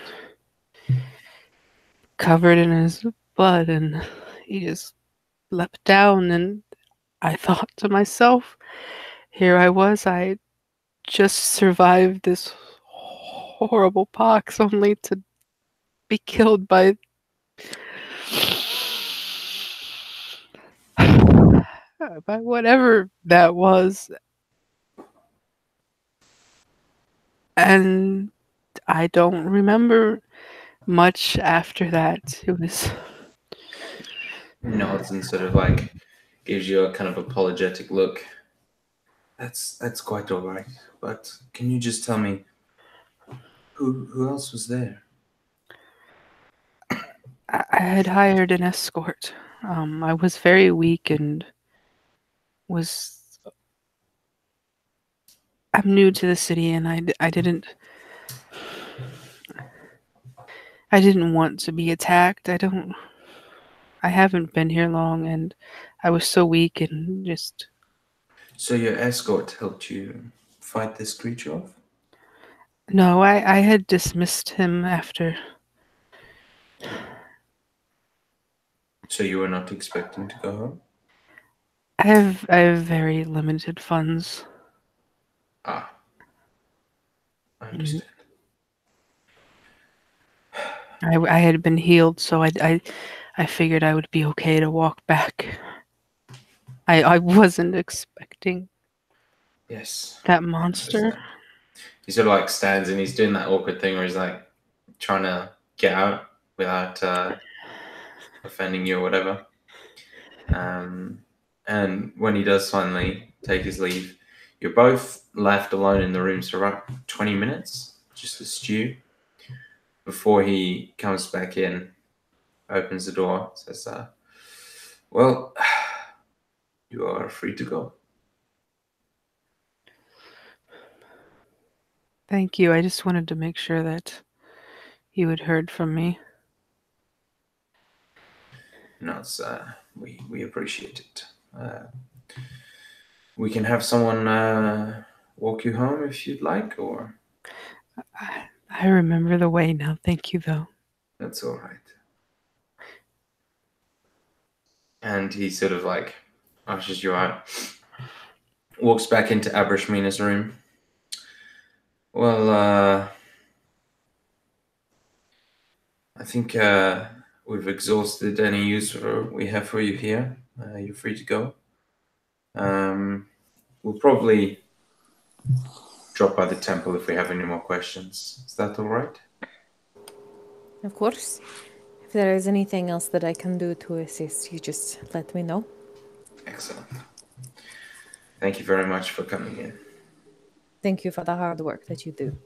Speaker 2: covered in his blood, and he just leapt down, and I thought to myself, here I was, I just survived this horrible pox only to be killed by whatever that was. And I don't remember much after that. It was
Speaker 1: Nods and sort of like gives you a kind of apologetic look. That's quite all right. But can you just tell me who else was there?
Speaker 2: I had hired an escort. I was very weak and was I'm new to the city, and I didn't want to be attacked. I haven't been here long, and I was so weak and just
Speaker 1: So your escort helped you fight this creature off?
Speaker 2: no. I had dismissed him after.
Speaker 1: So you were not expecting to go home?
Speaker 2: I have very limited funds.
Speaker 1: Ah, I understand.
Speaker 2: I had been healed, so I figured I would be okay to walk back. I wasn't expecting
Speaker 1: Yes.
Speaker 2: that monster.
Speaker 1: He sort of like stands and he's doing that awkward thing where he's like trying to get out without offending you or whatever. And when he does finally take his leave, you're both left alone in the rooms for about 20 minutes, just the stew, before he comes back in, opens the door, says, well, you are free to go.
Speaker 2: Thank you. I just wanted to make sure that you had heard from me.
Speaker 1: No, it's, we appreciate it. We can have someone walk you home if you'd like, or
Speaker 2: I remember the way now. Thank you, though.
Speaker 1: that's all right. And he sort of like ushers you out, walks back into Abrashmina's room. Well, I think we've exhausted any use we have for you here. You're free to go. We'll probably drop by the temple if we have any more questions. Is that all right?
Speaker 3: Of course. If there is anything else that I can do to assist, you just let me know.
Speaker 1: Excellent. Thank you very much for coming in.
Speaker 3: Thank you for the hard work that you do.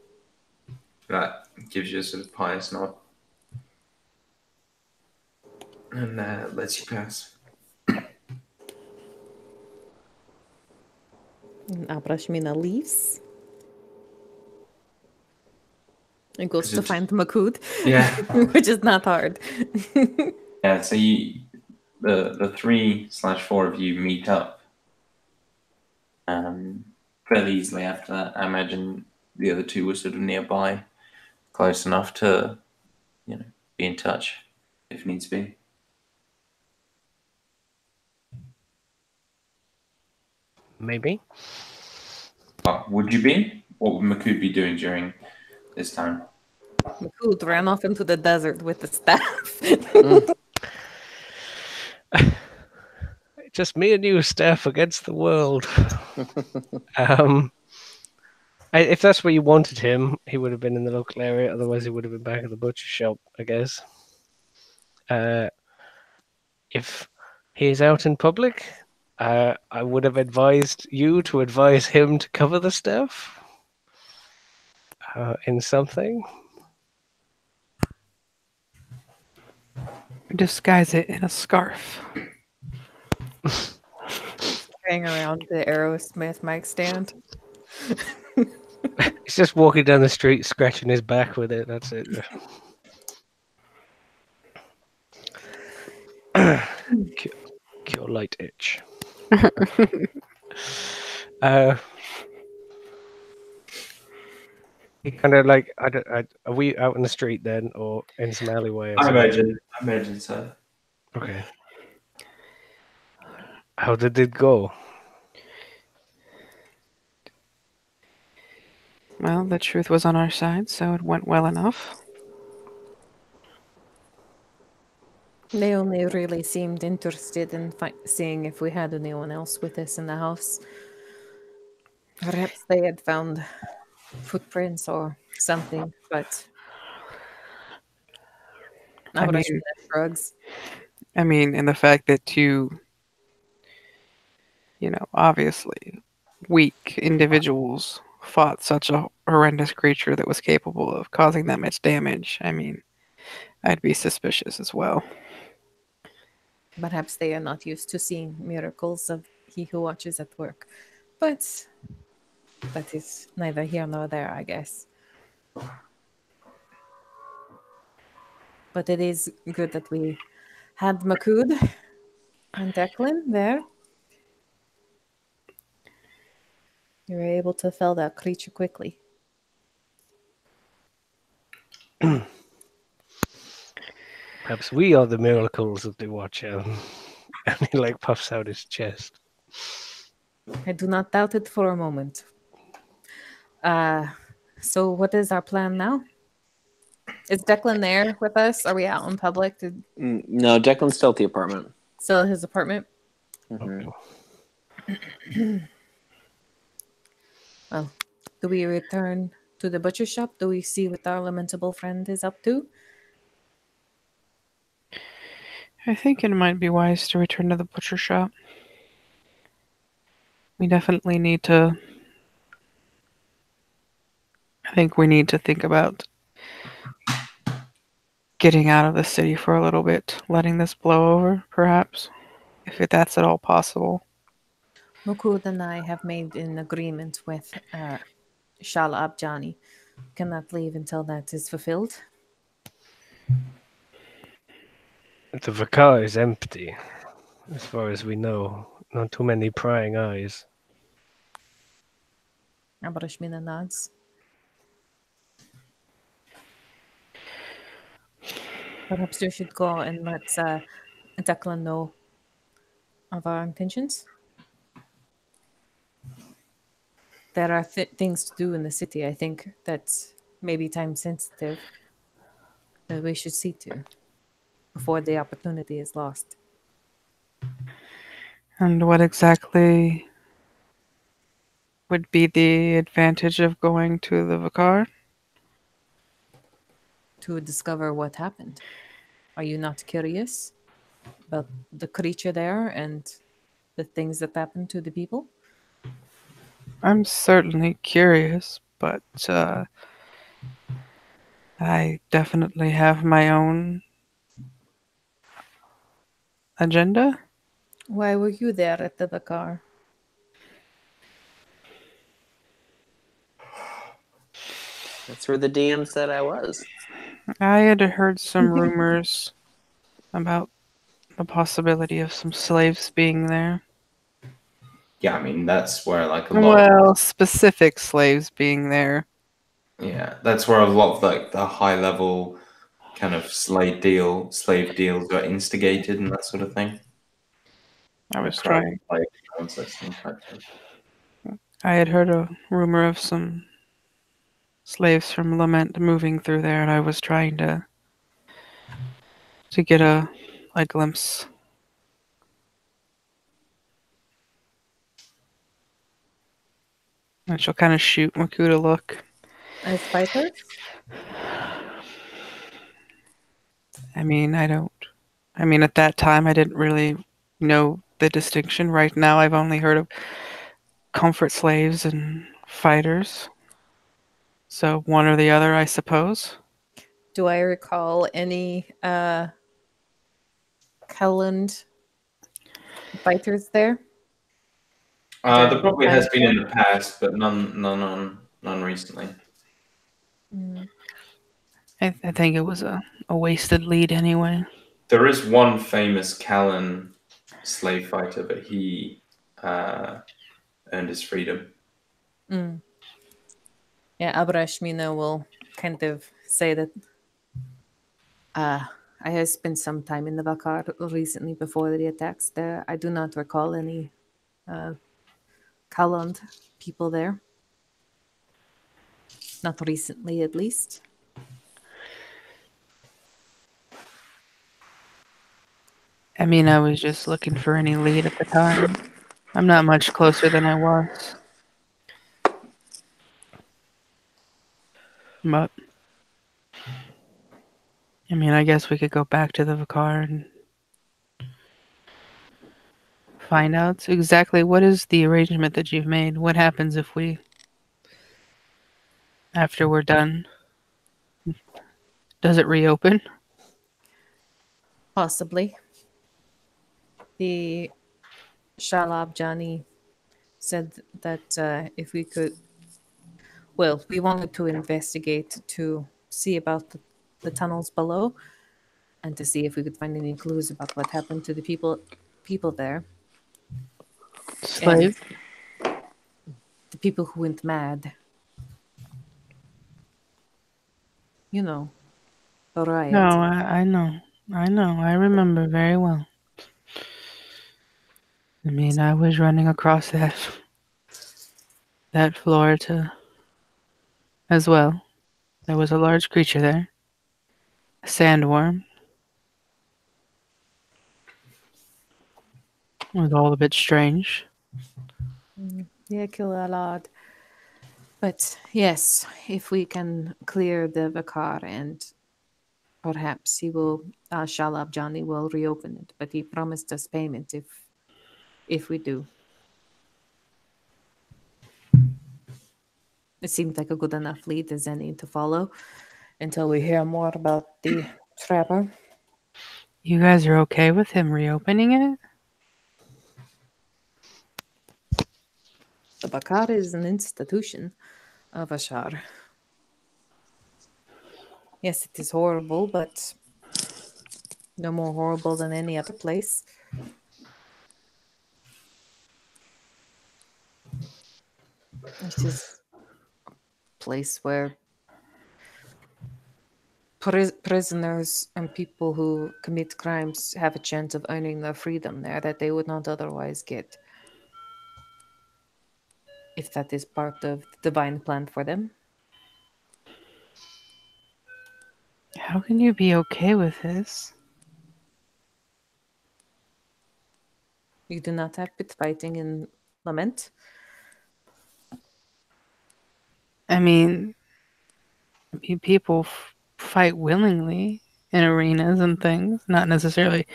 Speaker 1: That gives you a sort of pious nod. And lets you pass.
Speaker 3: And Abrashmina leaves. And goes to find Makut.
Speaker 1: Yeah.
Speaker 3: Which is not hard.
Speaker 1: Yeah, so the 3/4 of you meet up fairly easily after that. I imagine the other two were sort of nearby, close enough to, be in touch if needs be.
Speaker 5: Maybe.
Speaker 1: Would you be? What would Makut be doing during this time?
Speaker 3: Makut ran off into the desert with the staff.
Speaker 5: Just me and you, Steph, against the world. If that's where you wanted him, he would have been in the local area. Otherwise, he would have been back at the butcher shop, I guess. If he's out in public, I would have advised you to advise him to cover the stuff in something.
Speaker 2: Disguise it in a scarf.
Speaker 3: Carrying around the Aerosmith mic stand.
Speaker 5: He's just walking down the street, scratching his back with it. That's it. Cure light itch. He kind of like, are we out in the street then, or in some alleyway or
Speaker 1: I
Speaker 5: something?
Speaker 1: imagine so.
Speaker 5: Okay. How did it go?
Speaker 2: Well, the truth was on our side, so it went well enough.
Speaker 3: They only really seemed interested in seeing if we had anyone else with us in the house. Perhaps they had found footprints or something, but
Speaker 2: I
Speaker 3: Abrash
Speaker 2: mean,
Speaker 3: shrugs.
Speaker 2: in the fact that two, obviously weak individuals fought such a horrendous creature that was capable of causing that much damage. I'd be suspicious as well.
Speaker 3: Perhaps they are not used to seeing miracles of he who watches at work. But that is neither here nor there, I guess. But it is good that we had Makud and Declan there. You were able to fell that creature quickly.
Speaker 5: Perhaps we are the miracles of the Watcher. And he like puffs out his chest.
Speaker 3: I do not doubt it for a moment. So what is our plan now? Is Declan there with us? Are we out in public?
Speaker 4: No, Declan's still at the apartment.
Speaker 3: Still at his apartment?
Speaker 4: Mhm.
Speaker 3: Well, do we return to the butcher shop? Do we see what our lamentable friend is up to?
Speaker 2: I think it might be wise to return to the butcher shop. We definitely need to. I think we need to think about getting out of the city for a little bit, letting this blow over, perhaps, if that's at all possible.
Speaker 3: Mukud and I have made an agreement with Shala Abjani. Cannot leave until that is fulfilled.
Speaker 5: The Vakar is empty, as far as we know. Not too many prying eyes.
Speaker 3: Abrashmina nods. Perhaps you should go and let Declan know of our intentions. There are things to do in the city, I think, that's maybe time sensitive that we should see to before the opportunity is lost.
Speaker 2: And what exactly would be the advantage of going to the Vicar?
Speaker 3: To discover what happened. Are you not curious about the creature there and the things that happened to the people?
Speaker 2: I'm certainly curious, but I definitely have my own agenda.
Speaker 3: Why were you there at the Bakar?
Speaker 4: That's where the DM said I was.
Speaker 2: I had heard some rumors about the possibility of some slaves being there.
Speaker 1: Yeah, that's where like a lot.
Speaker 2: Well, specific slaves being there.
Speaker 1: Yeah, that's where a lot of like the high level kind of slave deals are instigated and that sort of thing.
Speaker 2: I was
Speaker 1: Crowd
Speaker 2: trying.
Speaker 1: play, things like that.
Speaker 2: I had heard a rumor of some slaves from Lament moving through there, and I was trying to get a glimpse. And she'll kind of shoot Makud a look.
Speaker 3: As fighters?
Speaker 2: I don't. At that time, I didn't really know the distinction. Right now, I've only heard of comfort slaves and fighters. So one or the other, I suppose.
Speaker 3: Do I recall any Kelland fighters there?
Speaker 1: There probably has been in the past, but none recently.
Speaker 2: I think it was a wasted lead anyway.
Speaker 1: There is one famous Callan slave fighter, but he earned his freedom.
Speaker 3: Mm. Yeah, Abrashmina will kind of say that I have spent some time in the Bakar recently before the attacks there. I do not recall any Kaland people there. Not recently, at least.
Speaker 2: I mean, I was just looking for any lead at the time. I'm not much closer than I was. But, I mean, I guess we could go back to the Vicar and find out exactly what is the arrangement that you've made. What happens if we, after we're done, does it reopen?
Speaker 3: Possibly. The Shalab Jani said that if we could, well, we wanted to investigate to see about the tunnels below and to see if we could find any clues about what happened to the people there.
Speaker 2: Slave?
Speaker 3: And the people who went mad. You know, the riot.
Speaker 2: No, I know. I know. I remember very well. I mean, I was running across that floor as well. There was a large creature there. A sandworm. It was all a bit strange.
Speaker 3: Yeah, kill a lot. But yes, if we can clear the Vakar and perhaps he will, Shalab Johnny will reopen it. But he promised us payment if we do. It seemed like a good enough lead as any to follow until we hear more about the trapper.
Speaker 2: You guys are okay with him reopening it?
Speaker 3: The Bakar is an institution of Ashar. Yes, it is horrible, but no more horrible than any other place. It is a place where prisoners and people who commit crimes have a chance of earning their freedom there that they would not otherwise get. If that is part of the divine plan for them.
Speaker 2: How can you be okay with this?
Speaker 3: You do not have pit fighting in Lament.
Speaker 2: I mean, people fight willingly in arenas and things. Not necessarily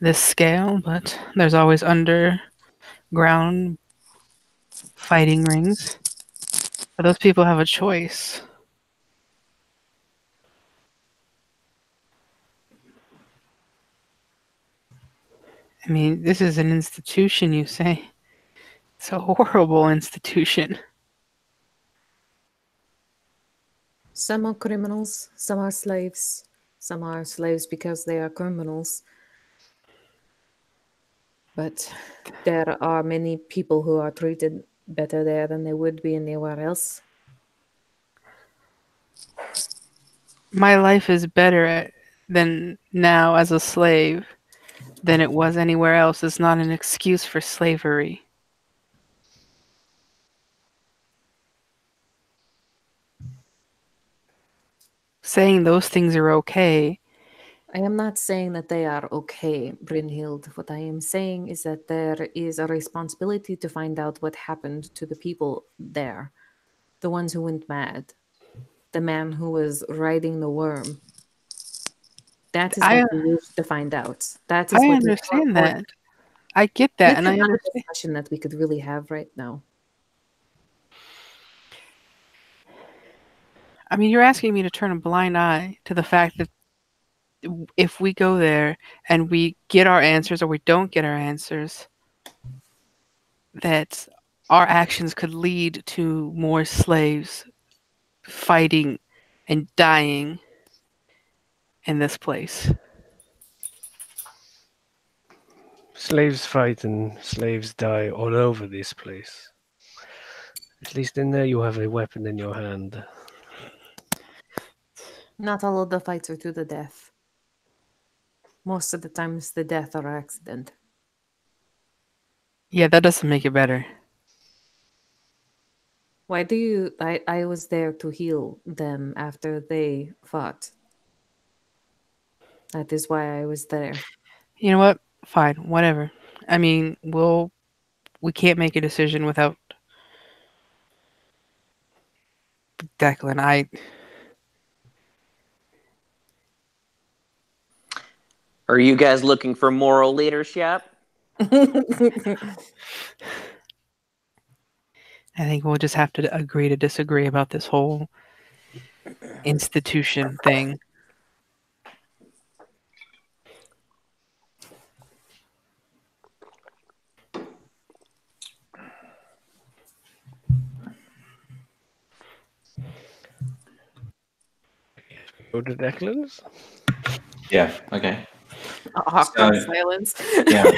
Speaker 2: this scale, but there's always underground fighting rings. But those people have a choice. I mean, this is an institution, you say. It's a horrible institution.
Speaker 3: Some are criminals, some are slaves. Some are slaves because they are criminals. But there are many people who are treated better there than they would be anywhere else.
Speaker 2: My life is better than now as a slave than it was anywhere else. It's not an excuse for slavery. Saying those things are okay.
Speaker 3: I am not saying that they are okay, Brynhild. What I am saying is that there is a responsibility to find out what happened to the people there. The ones who went mad. The man who was riding the worm. That is what we wish to find out. That is
Speaker 2: I
Speaker 3: what
Speaker 2: understand that. I get that,
Speaker 3: this
Speaker 2: and
Speaker 3: is
Speaker 2: I
Speaker 3: not a
Speaker 2: understand.
Speaker 3: discussion that we could really have right now.
Speaker 2: I mean, you're asking me to turn a blind eye to the fact that if we go there and we get our answers or we don't get our answers, that our actions could lead to more slaves fighting and dying in this place.
Speaker 5: Slaves fight and slaves die all over this place. At least in there you have a weapon in your hand.
Speaker 3: Not all of the fights are to the death. Most of the time it's the death or accident.
Speaker 2: Yeah, that doesn't make it better.
Speaker 3: Why do you... I was there to heal them after they fought. That is why I was there.
Speaker 2: You know what? Fine, whatever. I mean, we can't make a decision without Declan.
Speaker 4: Are you guys looking for moral leadership?
Speaker 2: I think we'll just have to agree to disagree about this whole institution thing.
Speaker 5: Go to Declan's?
Speaker 1: Yeah. Okay.
Speaker 3: Awkward
Speaker 1: So-
Speaker 3: silence.
Speaker 1: Yeah.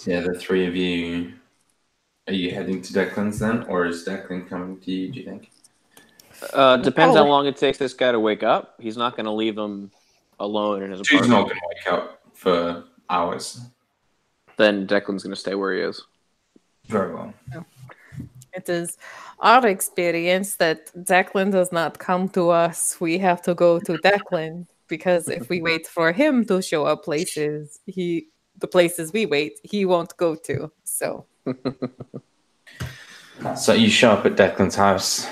Speaker 1: Yeah, the three of you. Are you heading to Declan's then, or is Declan coming to you? Do you think?
Speaker 4: Depends how
Speaker 3: Oh.
Speaker 4: long it takes this guy to wake up. He's not going to leave him alone in his
Speaker 1: She's
Speaker 4: apartment.
Speaker 1: not going to wake up for hours.
Speaker 4: Then Declan's going to stay where he is.
Speaker 1: Very well.
Speaker 3: It is our experience that Declan does not come to us. We have to go to Declan because if we wait for him to show up places, the places we wait, he won't go to. So
Speaker 1: So you show up at Declan's house,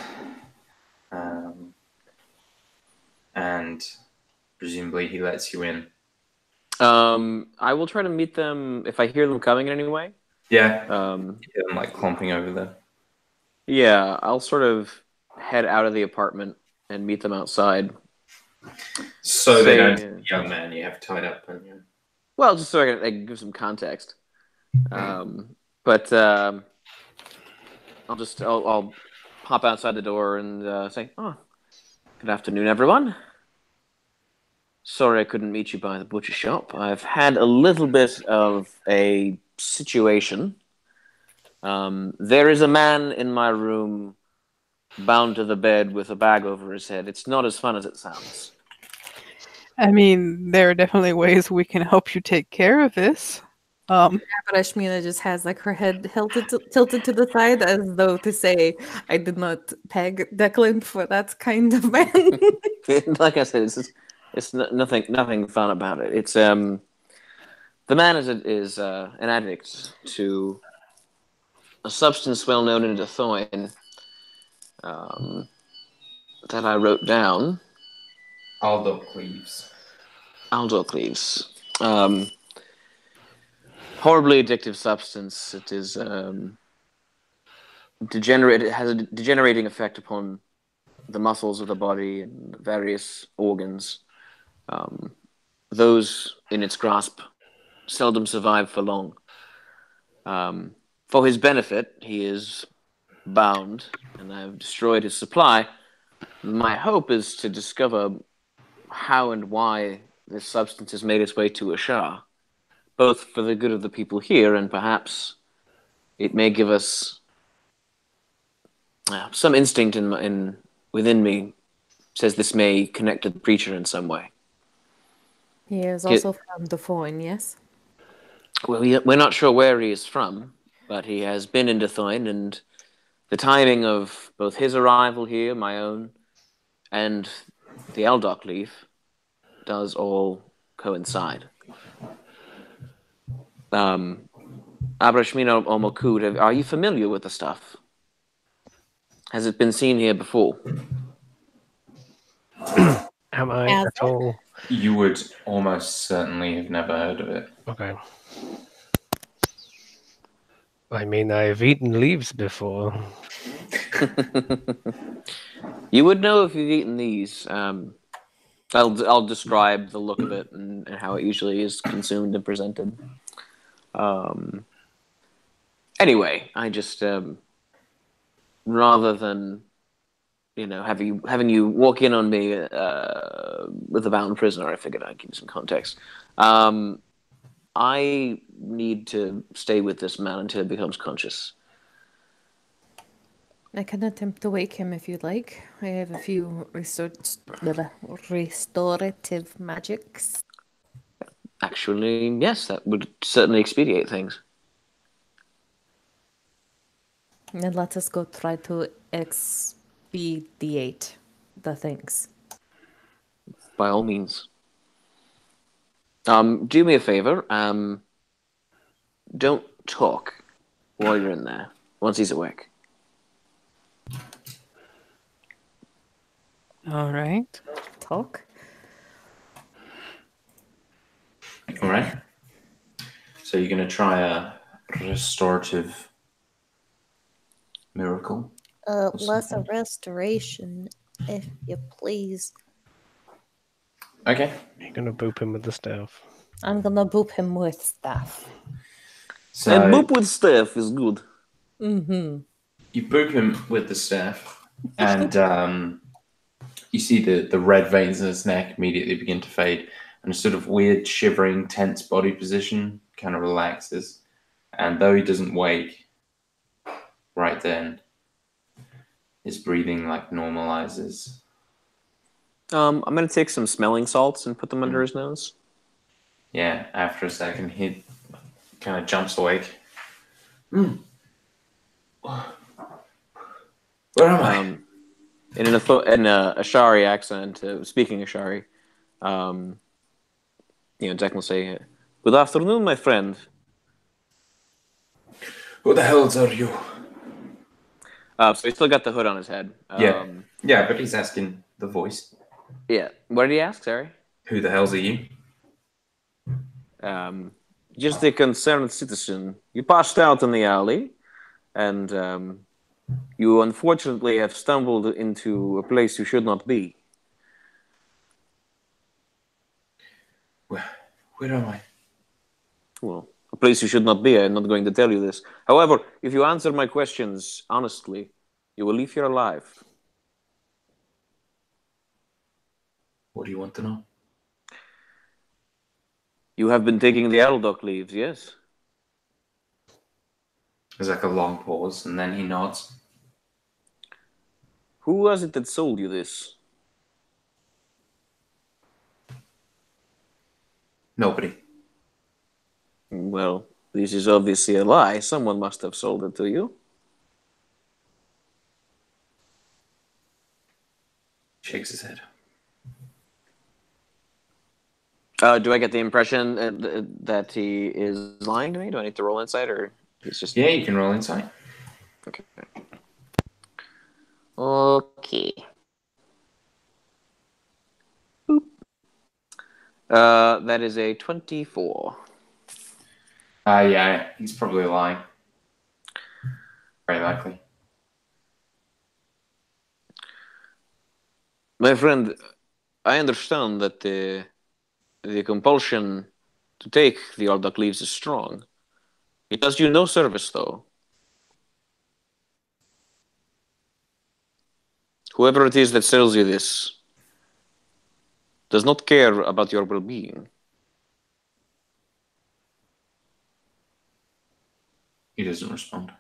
Speaker 1: and presumably he lets you in.
Speaker 4: I will try to meet them if I hear them coming in any way.
Speaker 1: Yeah.
Speaker 4: Um,
Speaker 1: You hear them like clomping over there.
Speaker 4: yeah, I'll sort of head out of the apartment and meet them outside.
Speaker 1: So they
Speaker 4: Say-
Speaker 1: don't see the young man you have tied up, and you.
Speaker 4: Well, just so I can give some context. But I'll hop outside the door and say, "Oh, good afternoon, everyone. Sorry I couldn't meet you by the butcher shop. I've had a little bit of a situation. There is a man in my room bound to the bed with a bag over his head. It's not as fun as it sounds."
Speaker 2: I mean, there are definitely ways we can help you take care of this.
Speaker 3: but Ashmina just has like her head tilted to the side as though to say, I did not peg Declan for that kind of man.
Speaker 4: Like I said, it's nothing fun about it. It's the man is an addict to a substance well known in Dithoin that I wrote down.
Speaker 1: Aldocleaves.
Speaker 4: Aldocleaves. Horribly addictive substance. It is degenerate. It has a degenerating effect upon the muscles of the body and various organs. Those in its grasp seldom survive for long. For his benefit, he is bound, and I have destroyed his supply. My hope is to discover how and why this substance has made its way to Ashar, both for the good of the people here, and perhaps it may give us some instinct within me says this may connect to the preacher in some way.
Speaker 3: He is also from Dithoin, yes?
Speaker 4: Well, we're not sure where he is from, but he has been in Dithoin, and the timing of both his arrival here, my own, and the Eldok leaf does all coincide. Abrashmina or Mokud, are you familiar with the stuff? Has it been seen here before?
Speaker 5: Am I
Speaker 3: As
Speaker 5: at all?
Speaker 1: You would almost certainly have never heard of it.
Speaker 5: Okay. I mean, I've eaten leaves before.
Speaker 4: You would know if you've eaten these. I'll describe the look of it and how it usually is consumed and presented. Anyway, I just rather than having you walk in on me with a bound prisoner, I figured I'd give you some context. I need to stay with this man until he becomes conscious.
Speaker 3: I can attempt to wake him if you'd like. I have a few restorative magics.
Speaker 4: Actually, yes, that would certainly expedite things.
Speaker 3: And let us go try to expedite the things.
Speaker 4: By all means. Do me a favor. Don't talk while you're in there. Once he's awake.
Speaker 2: All right.
Speaker 3: Talk?
Speaker 1: All right. So you're going to try a restorative miracle?
Speaker 6: Less a restoration, if you please.
Speaker 1: Okay.
Speaker 5: You're gonna boop him with the staff.
Speaker 3: I'm gonna boop him with staff.
Speaker 1: So
Speaker 4: And boop with staff is good.
Speaker 3: Mm-hmm.
Speaker 1: you boop him with the staff, and you see the red veins in his neck immediately begin to fade, and a sort of weird, shivering, tense body position kind of relaxes. And though he doesn't wake right then, his breathing like normalizes.
Speaker 4: I'm gonna take some smelling salts and put them under his nose.
Speaker 1: Yeah, after a second, he kind of jumps awake. Where am I?
Speaker 4: In an Ashari accent, speaking Ashari, Jack will say, "Good afternoon, my friend."
Speaker 1: Who the hells are you?
Speaker 4: So he's still got the hood on his head.
Speaker 1: Yeah, but he's asking the voice.
Speaker 4: Yeah. What did he ask? Sorry.
Speaker 1: Who the hells are you?
Speaker 4: Just a concerned citizen. You passed out in the alley, and you unfortunately have stumbled into a place you should not be.
Speaker 1: Where am I?
Speaker 4: Well, a place you should not be. I'm not going to tell you this. However, if you answer my questions honestly, you will leave here alive.
Speaker 1: What do you want to know?
Speaker 4: You have been taking the Aldoc leaves, yes?
Speaker 1: There's like a long pause, and then he nods.
Speaker 4: Who was it that sold you this?
Speaker 1: Nobody.
Speaker 4: Well, this is obviously a lie. Someone must have sold it to you.
Speaker 1: Shakes his head.
Speaker 4: Do I get the impression that he is lying to me? Do I need to roll insight, or he's just...
Speaker 1: Yeah, you can roll insight.
Speaker 4: Okay. Okay. Boop. That is a 24.
Speaker 1: Yeah, he's probably lying. Very likely.
Speaker 4: My friend, I understand that the compulsion to take the Aldoc leaves is strong. It does you no service, though. Whoever it is that sells you this does not care about your well-being.
Speaker 1: He doesn't respond.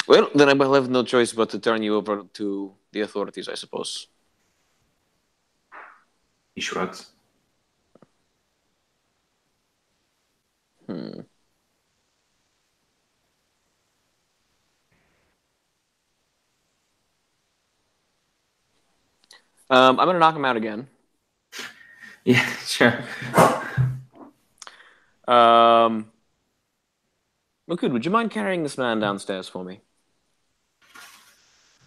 Speaker 4: Well, then I will have no choice but to turn you over to the authorities, I suppose.
Speaker 1: He shrugs.
Speaker 4: I'm going to knock him out again.
Speaker 1: Yeah, sure.
Speaker 4: Makud, would you mind carrying this man downstairs for me?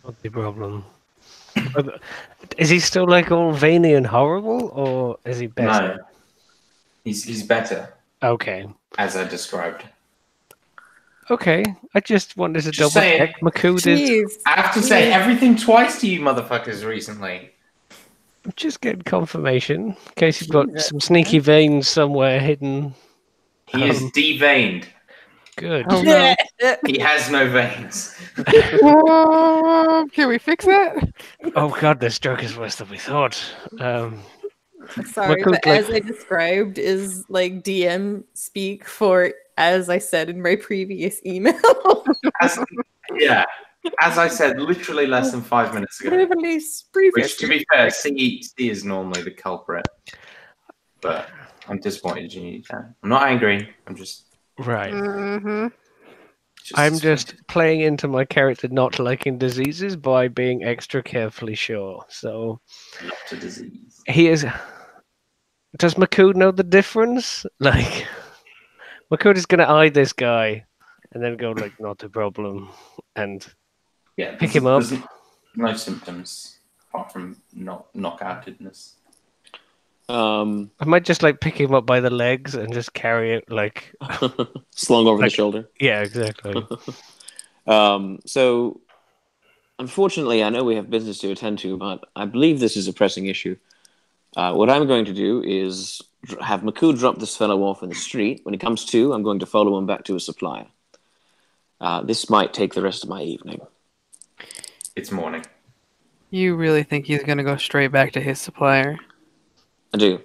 Speaker 5: Not the problem. Is he still like all veiny and horrible, or is he better?
Speaker 1: No. He's better,
Speaker 5: Okay.
Speaker 1: as I described.
Speaker 5: Okay. I just wanted to
Speaker 1: Just
Speaker 5: double
Speaker 1: saying.
Speaker 5: check. Makud is
Speaker 3: Jeez.
Speaker 1: I have to say everything twice to you motherfuckers recently.
Speaker 5: just getting confirmation in case you've got some sneaky veins somewhere hidden.
Speaker 1: He is deveined.
Speaker 5: Good.
Speaker 2: Oh no.
Speaker 1: He has no veins.
Speaker 2: Can we fix that?
Speaker 5: Oh god, this joke is worse than we thought.
Speaker 3: Sorry,
Speaker 5: Makood,
Speaker 3: but as I described is like DM speak for as I said in my previous email.
Speaker 1: Yeah, as I said, literally less than 5 minutes ago. Which, to be fair, C is normally the culprit. But I'm disappointed you can. I'm not angry. I'm just.
Speaker 5: right.
Speaker 2: Mm-hmm.
Speaker 5: I'm just
Speaker 1: disappointed.
Speaker 5: playing into my character not liking diseases by being extra carefully sure. So
Speaker 1: Not a disease.
Speaker 5: he is. Does Makood know the difference? Like, Makood is going to eye this guy and then go, like, not a problem, and
Speaker 1: Yeah,
Speaker 5: pick him up.
Speaker 1: there's no symptoms apart from knockoutedness.
Speaker 5: I might just, like, pick him up by the legs and just carry it, like.
Speaker 4: slung over the
Speaker 5: Like-
Speaker 4: shoulder.
Speaker 5: Yeah, exactly.
Speaker 4: So, unfortunately, I know we have business to attend to, but I believe this is a pressing issue. What I'm going to do is have Makood drop this fellow off in the street. When he comes to, I'm going to follow him back to his supplier. This might take the rest of my evening.
Speaker 1: It's morning.
Speaker 2: You really think he's gonna go straight back to his supplier?
Speaker 4: I do.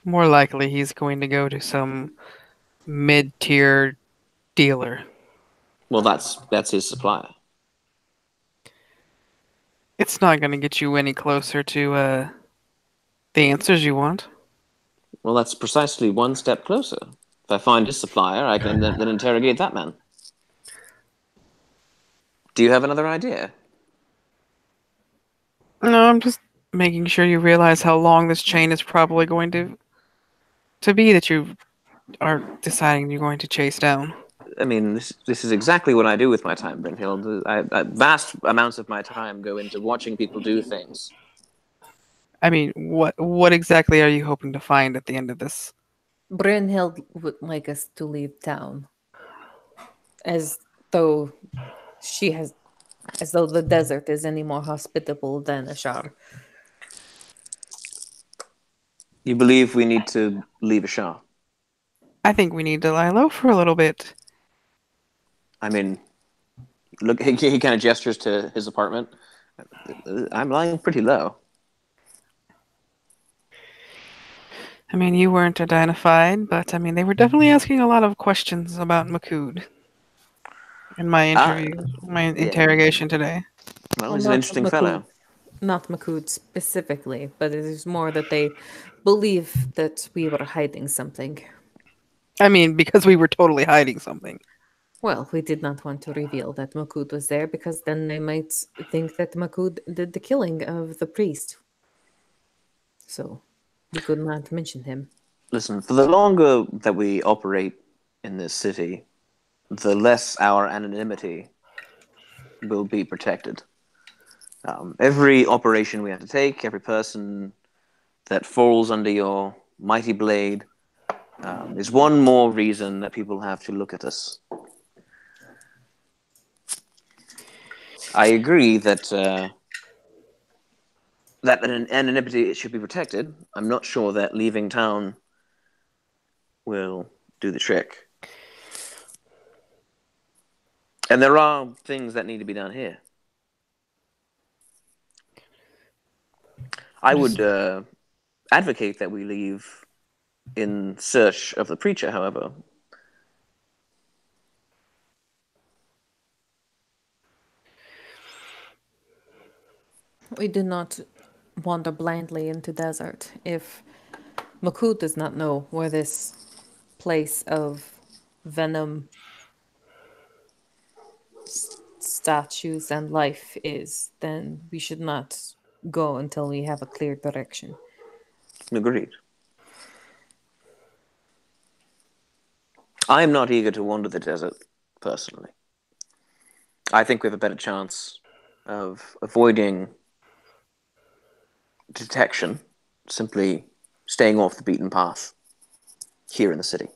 Speaker 2: More likely, he's going to go to some mid-tier dealer.
Speaker 4: Well, that's his supplier.
Speaker 2: It's not going to get you any closer to the answers you want.
Speaker 4: Well, that's precisely one step closer. If I find his supplier, I can then interrogate that man. Do you have another idea?
Speaker 2: No, I'm just making sure you realize how long this chain is probably going to be that you are deciding you're going to chase down.
Speaker 4: I mean, this is exactly what I do with my time, Brynhild. Vast amounts of my time go into watching people do things.
Speaker 2: I mean, what exactly are you hoping to find at the end of this?
Speaker 3: Brynhild would like us to leave town. As though the desert is any more hospitable than Ashar.
Speaker 4: You believe we need to leave Ashar?
Speaker 2: I think we need to lie low for a little bit.
Speaker 4: I mean, look, he kind of gestures to his apartment. I'm lying pretty low.
Speaker 2: I mean, you weren't identified, but I mean, they were definitely asking a lot of questions about Makood in my interrogation today.
Speaker 4: Well,
Speaker 3: Well,
Speaker 4: he's an
Speaker 3: not
Speaker 4: interesting
Speaker 3: Makood.
Speaker 4: fellow.
Speaker 3: Not Makood specifically, but it is more that they believe that we were hiding something.
Speaker 2: I mean, because we were totally hiding something.
Speaker 3: Well, we did not want to reveal that Makood was there because then they might think that Makood did the killing of the priest. So we could not mention him.
Speaker 4: Listen, for the longer that we operate in this city, the less our anonymity will be protected. Every operation we have to take, every person that falls under your mighty blade, is one more reason that people have to look at us. I agree that an anonymity should be protected. I'm not sure that leaving town will do the trick. And there are things that need to be done here. I would advocate that we leave in search of the preacher, however.
Speaker 3: We do not wander blindly into desert. If Makood does not know where this place of venom, statues, and life is, then we should not go until we have a clear direction.
Speaker 4: Agreed. I am not eager to wander the desert, personally. I think we have a better chance of avoiding detection, simply staying off the beaten path here in the city.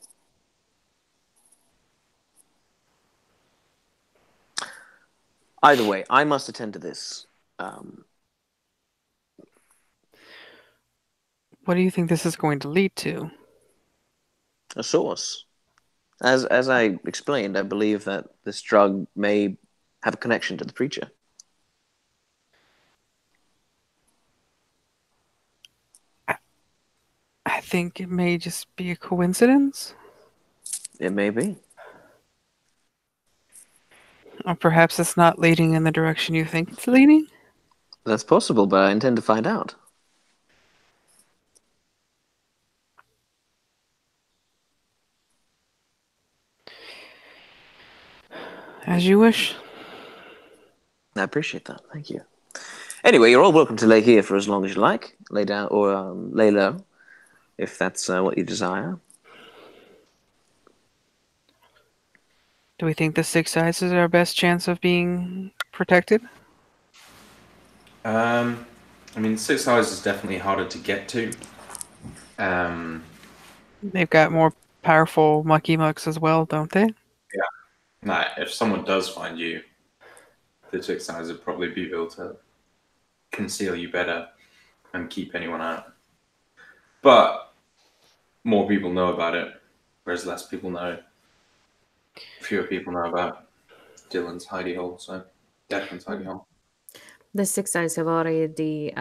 Speaker 4: Either way, I must attend to this.
Speaker 2: What do you think this is going to lead to?
Speaker 4: A source. As I explained, I believe that this drug may have a connection to the preacher.
Speaker 2: think it may just be a coincidence?
Speaker 4: It may be.
Speaker 2: Or perhaps it's not leading in the direction you think it's leading?
Speaker 4: That's possible, but I intend to find out.
Speaker 2: As you wish.
Speaker 4: I appreciate that. Thank you. Anyway, you're all welcome to lay here for as long as you like. Lay down or lay low, if that's what you desire.
Speaker 2: Do we think the Six Eyes is our best chance of being protected?
Speaker 1: I mean, Six Eyes is definitely harder to get to.
Speaker 2: They've got more powerful mucky mucks as well, don't they?
Speaker 1: Nah, if someone does find you, the Six Eyes would probably be able to conceal you better and keep anyone out. But more people know about it, whereas less people know. Fewer people know about Dylan's hidey hole, so Declan's hidey hole.
Speaker 3: The Six Eyes have already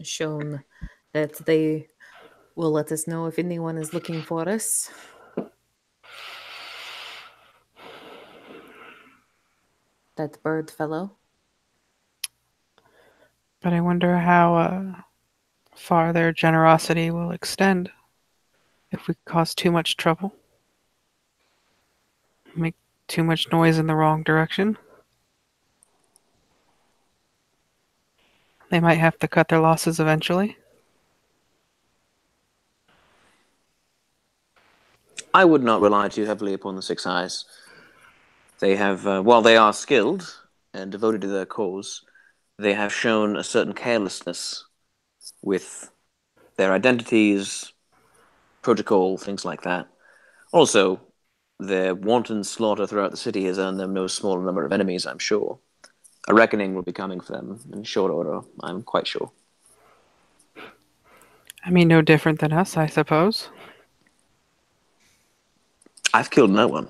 Speaker 3: shown that they will let us know if anyone is looking for us. That bird fellow.
Speaker 2: But I wonder how far their generosity will extend if we cause too much trouble. Make too much noise in the wrong direction. They might have to cut their losses eventually.
Speaker 4: I would not rely too heavily upon the Six Eyes. They have, while they are skilled and devoted to their cause, they have shown a certain carelessness with their identities, protocol, things like that. Also, their wanton slaughter throughout the city has earned them no small number of enemies, I'm sure. A reckoning will be coming for them in short order, I'm quite sure.
Speaker 2: I mean, no different than us, I suppose.
Speaker 4: I've killed no one.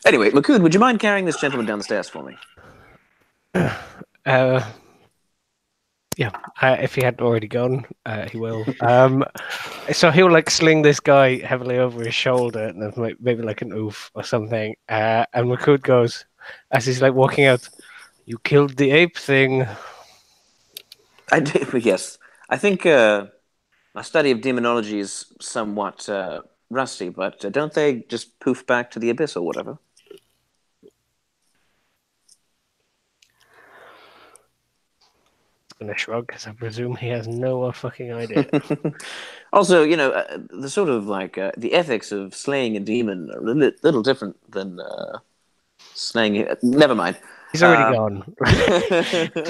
Speaker 4: Anyway, Makood, would you mind carrying this gentleman down the stairs for me?
Speaker 5: Yeah, if he hadn't already gone, he will. So he'll like sling this guy heavily over his shoulder, and then maybe like an oof or something. And Makood goes, as he's like walking out, "You killed the ape thing."
Speaker 4: I did, yes. I think my study of demonology is somewhat rusty, but don't they just poof back to the abyss or whatever?
Speaker 5: I'm gonna shrug because I presume he has no fucking idea.
Speaker 4: Also, you know, the sort of like the ethics of slaying a demon are a little different than slaying it. Never mind.
Speaker 5: He's already gone.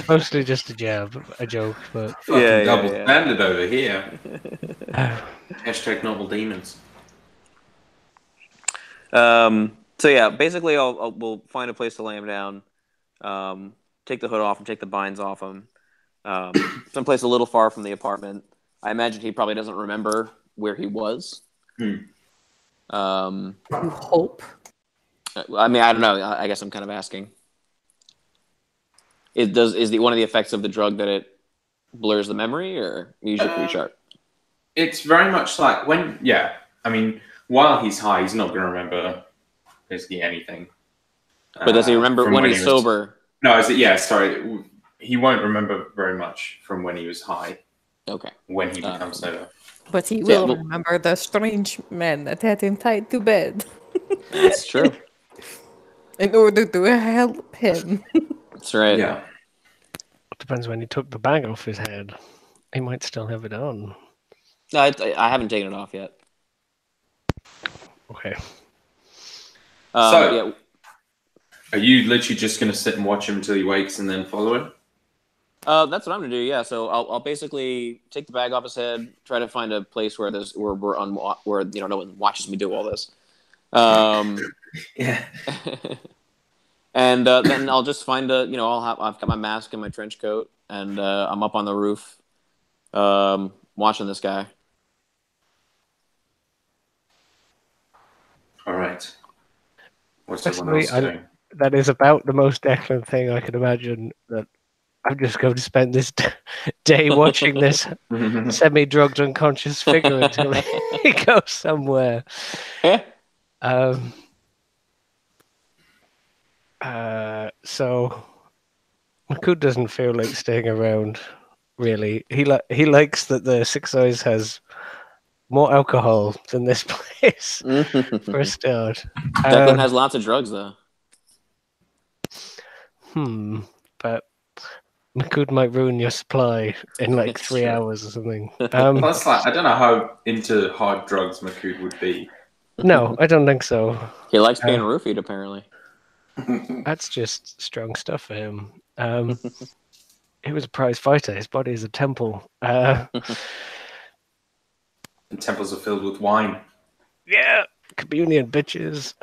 Speaker 5: Mostly just a joke, but
Speaker 1: Fucking double standard over here. Hashtag novel demons.
Speaker 4: So yeah, basically, we'll find a place to lay him down, take the hood off him, take the binds off him, someplace a little far from the apartment. I imagine he probably doesn't remember where he was.
Speaker 3: You hope.
Speaker 4: I mean, I don't know. I guess I'm kind of asking. Is one of the effects of the drug that it blurs the memory, or usually pretty sharp?
Speaker 1: It's very much like I mean, while he's high, he's not going to remember basically anything.
Speaker 4: But does he remember when he's sober?
Speaker 1: No, sorry. He won't remember very much from when he was high.
Speaker 4: Okay.
Speaker 1: When he becomes sober.
Speaker 3: But he will remember the strange man that had him tied to bed.
Speaker 4: That's true.
Speaker 3: In order to help him.
Speaker 4: That's right.
Speaker 1: Yeah.
Speaker 5: Depends when he took the bag off his head. He might still have it on.
Speaker 4: No, I haven't taken it off yet.
Speaker 5: Okay.
Speaker 1: Are you literally just going to sit and watch him until he wakes and then follow him?
Speaker 4: That's what I'm gonna do. Yeah, so I'll basically take the bag off his head, try to find a place where no one watches me do all this.
Speaker 1: Yeah.
Speaker 4: And then I'll just find I've got my mask and my trench coat, and I'm up on the roof, watching this guy.
Speaker 1: All right. What's everyone else doing?
Speaker 5: That is about the most Declan thing I could imagine. That I'm just going to spend this day watching this semi-drugged unconscious figure until he goes somewhere. So Makud doesn't feel like staying around. Really, he likes that the Six Eyes has more alcohol than this place for a start.
Speaker 4: Declan has lots of drugs though.
Speaker 5: But Makud might ruin your supply in like
Speaker 4: It's
Speaker 5: 3
Speaker 4: true.
Speaker 5: hours or something.
Speaker 1: Plus, like, I don't know how into hard drugs Makud would be.
Speaker 5: No, I don't think so.
Speaker 4: He likes being roofied, apparently.
Speaker 5: That's just strong stuff for him. He was a prize fighter. His body is a temple.
Speaker 1: And temples are filled with wine.
Speaker 5: Yeah, communion, bitches.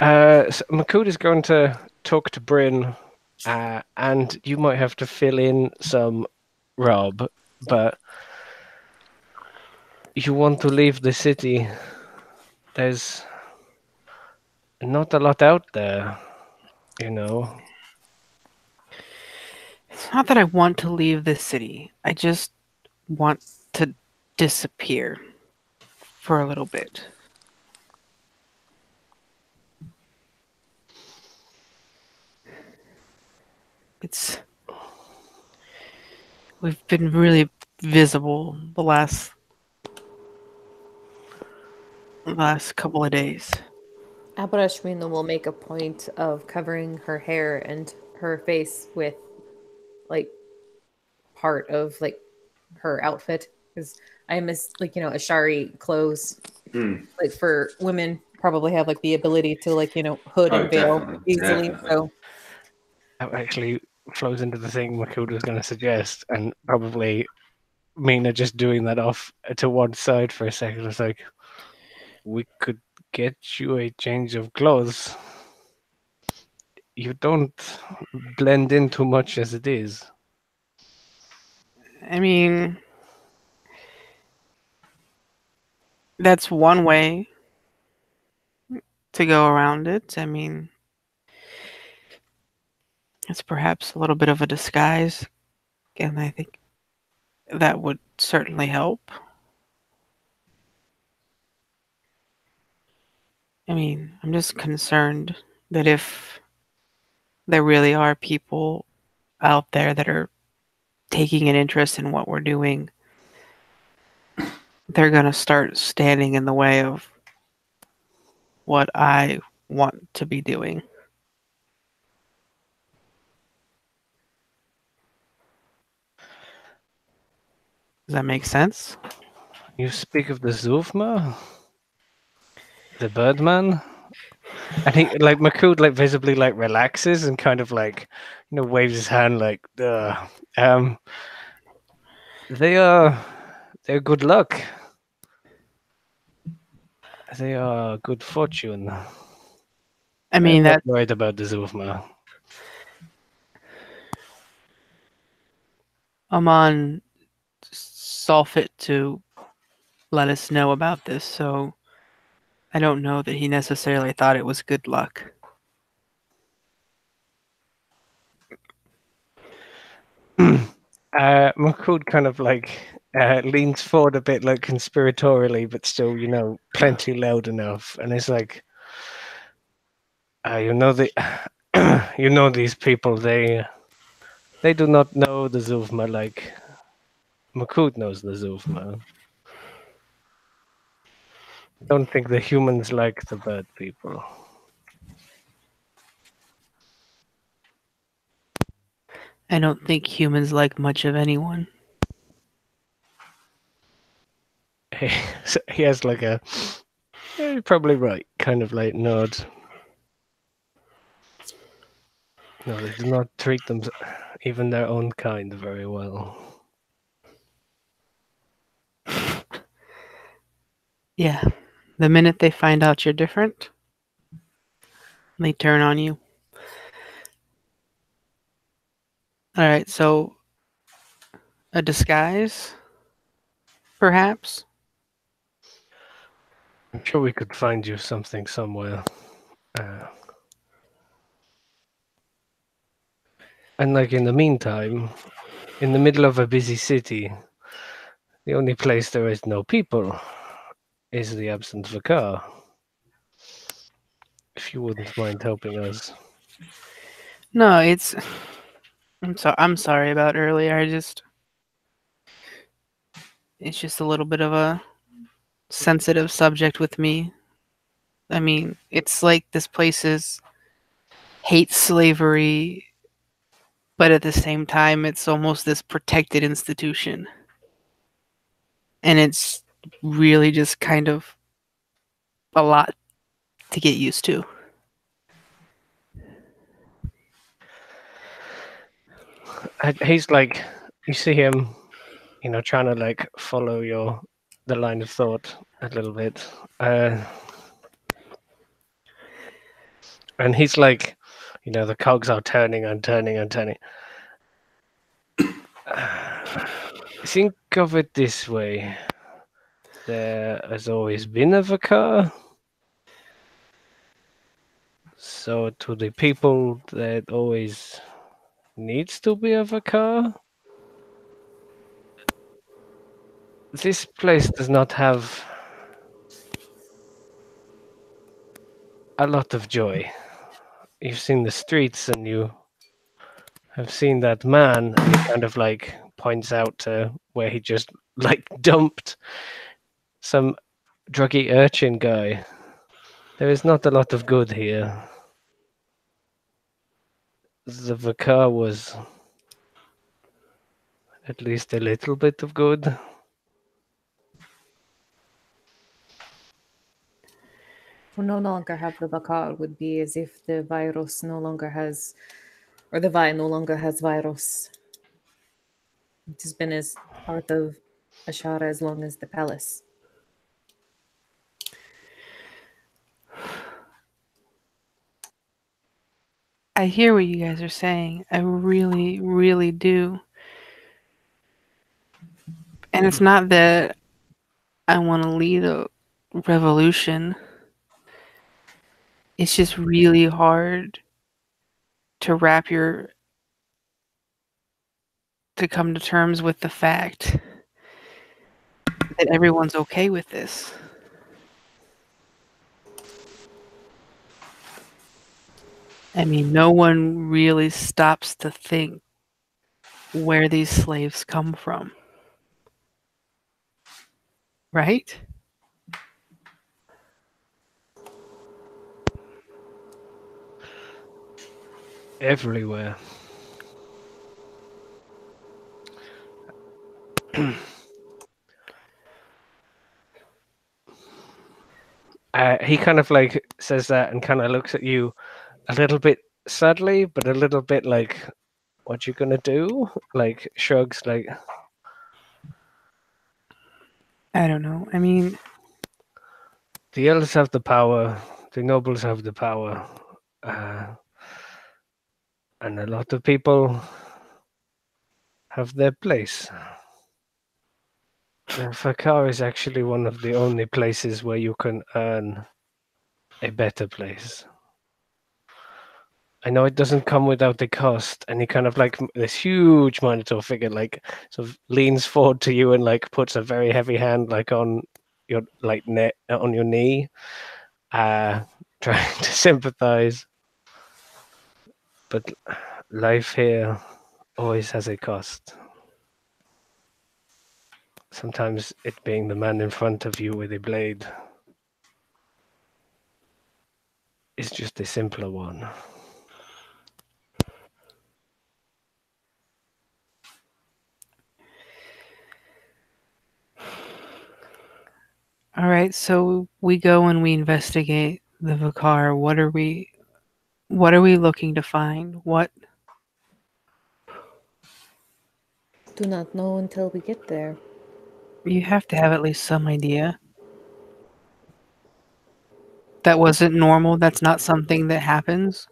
Speaker 5: So Makud is going to talk to Bryn, and you might have to fill in some, Rob, but you want to leave the city. There's not a lot out there, you know.
Speaker 2: It's not that I want to leave this city. I just want to disappear for a little bit. We've been really visible the last couple of days.
Speaker 3: Abarashmina will make a point of covering her hair and her face with like part of like her outfit, because I miss Ashari clothes like for women probably have like the ability to hood and veil easily.
Speaker 1: Definitely.
Speaker 3: So
Speaker 5: That actually flows into the thing Makud was going to suggest, and probably Mina just doing that off to one side for a second. It's like, we could get you a change of clothes. You don't blend in too much as it is.
Speaker 2: I mean, that's one way to go around it. I mean, it's perhaps a little bit of a disguise, and I think that would certainly help. I mean, I'm just concerned that if there really are people out there that are taking an interest in what we're doing, they're going to start standing in the way of what I want to be doing. Does that make sense?
Speaker 5: You speak of the Zufma? The Birdman? And he, like, Makud, like, visibly, like, relaxes and kind of, like, waves his hand, like, they're good luck. They are good fortune.
Speaker 2: I mean,
Speaker 5: I'm not
Speaker 2: that
Speaker 5: worried about the Zufma.
Speaker 2: Aman saw fit to let us know about this, so I don't know that he necessarily thought it was good luck.
Speaker 5: Makud kind of like leans forward a bit, like conspiratorially, but still, plenty loud enough, and it's like, these people, they do not know the Zufma like Makud knows the Zufma. I don't think the humans like the bird people.
Speaker 2: I don't think humans like much of anyone.
Speaker 5: So he has like a, yeah, you're probably right, kind of like nod. No, they do not treat them, even their own kind, very well.
Speaker 2: Yeah. The minute they find out you're different, they turn on you. Alright, so a disguise? Perhaps?
Speaker 5: I'm sure we could find you something somewhere. And like in the meantime, in the middle of a busy city, the only place there is no people is the absence of a car. If you wouldn't mind helping us.
Speaker 2: No, I'm sorry about earlier. It's just a little bit of a sensitive subject with me. I mean, it's like this place hates slavery, but at the same time, it's almost this protected institution. And it's really just kind of a lot to get used to.
Speaker 5: He's like, you see him, trying to like follow the line of thought a little bit. And he's like, the cogs are turning and turning and turning. Think of it this way. There has always been a vicar. So to the people that always needs to be a vicar, this place does not have a lot of joy. You've seen the streets and you have seen that man, and he kind of like points out to where he just like dumped some druggy urchin guy. There is not a lot of good here. The vicar was at least a little bit of good.
Speaker 3: To no longer have the Bakar would be as if the virus no longer has, or the Vi no longer has virus. It has been as part of Ashara as long as the palace.
Speaker 2: I hear what you guys are saying. I really, really do. And it's not that I want to lead a revolution. It's just really hard to to come to terms with the fact that everyone's okay with this. I mean, no one really stops to think where these slaves come from. Right?
Speaker 5: Everywhere. He kind of like says that and kind of looks at you a little bit sadly, but a little bit like, what you gonna do? Like shrugs like,
Speaker 2: I don't know. I mean,
Speaker 5: the elders have the power, the nobles have the power, and a lot of people have their place. Fakar is actually one of the only places where you can earn a better place. I know it doesn't come without a cost, and he kind of like this huge monitor figure like sort of leans forward to you and like puts a very heavy hand like on your like neck on your knee, trying to sympathize. But life here always has a cost. Sometimes it being the man in front of you with a blade is just a simpler one.
Speaker 2: all right, so we go and we investigate the Vicar. What are we looking to find? What?
Speaker 3: Do not know until we get there.
Speaker 2: You have to have at least some idea. That wasn't normal. That's not something that happens.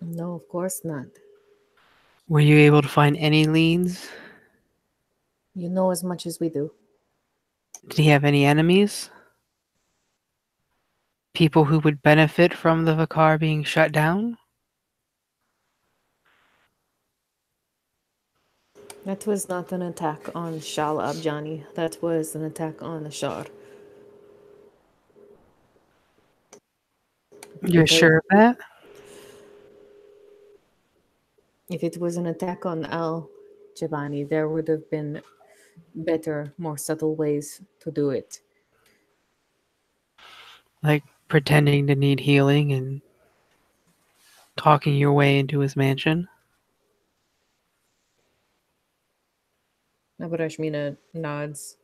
Speaker 3: No, of course not.
Speaker 2: Were you able to find any leads?
Speaker 3: You know as much as we do.
Speaker 2: Did he have any enemies? People who would benefit from the Vicar being shut down?
Speaker 3: That was not an attack on Shal Abjani. That was an attack on Ashar.
Speaker 2: You're
Speaker 3: Because
Speaker 2: sure of that?
Speaker 3: if it was an attack on Al Jabani, there would have been better, more subtle ways to do it.
Speaker 2: Like pretending to need healing and talking your way into his mansion?
Speaker 3: Abarashmina nods.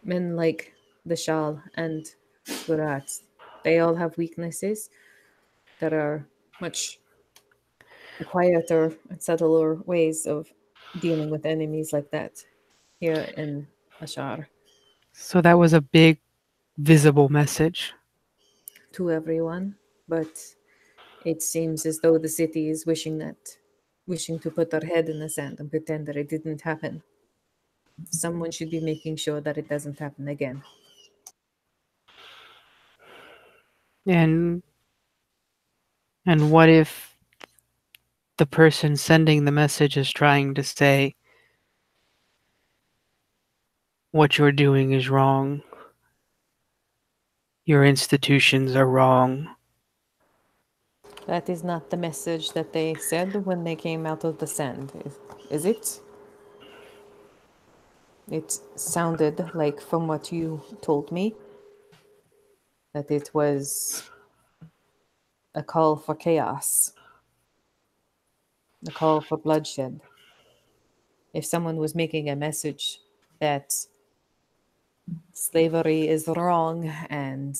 Speaker 3: Men like the Shal and Gurat, they all have weaknesses that are much quieter and subtler ways of dealing with enemies like that here in Ashar.
Speaker 2: So that was a big, visible message.
Speaker 3: To everyone, but it seems as though the city is wishing to put their head in the sand and pretend that it didn't happen. Someone should be making sure that it doesn't happen again.
Speaker 2: And what if the person sending the message is trying to say what you're doing is wrong? Your institutions are wrong.
Speaker 3: That is not the message that they said when they came out of the sand, is it? It sounded like, from what you told me, that it was a call for chaos, a call for bloodshed. If someone was making a message that slavery is wrong and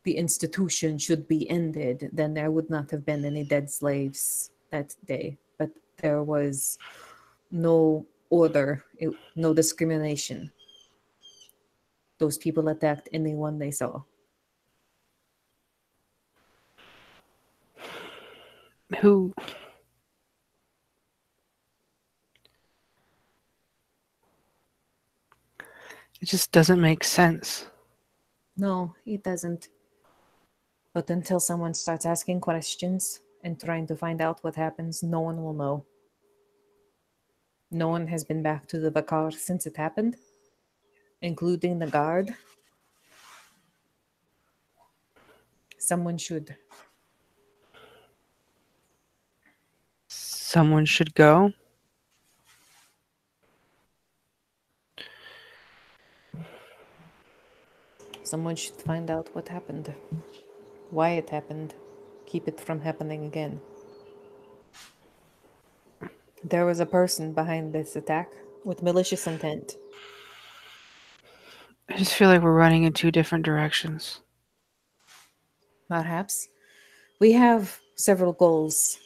Speaker 3: the institution should be ended, then there would not have been any dead slaves that day. But there was no order, no discrimination. Those people attacked anyone they saw.
Speaker 2: Who? It just doesn't make sense.
Speaker 3: No, it doesn't. But until someone starts asking questions and trying to find out what happens, no one will know. No one has been back to the Bakar since it happened, including the guard. Someone should.
Speaker 2: Someone should go.
Speaker 3: Someone should find out what happened, why it happened, keep it from happening again. There was a person behind this attack with malicious intent.
Speaker 2: I just feel like we're running in two different directions.
Speaker 3: Perhaps. We have several goals.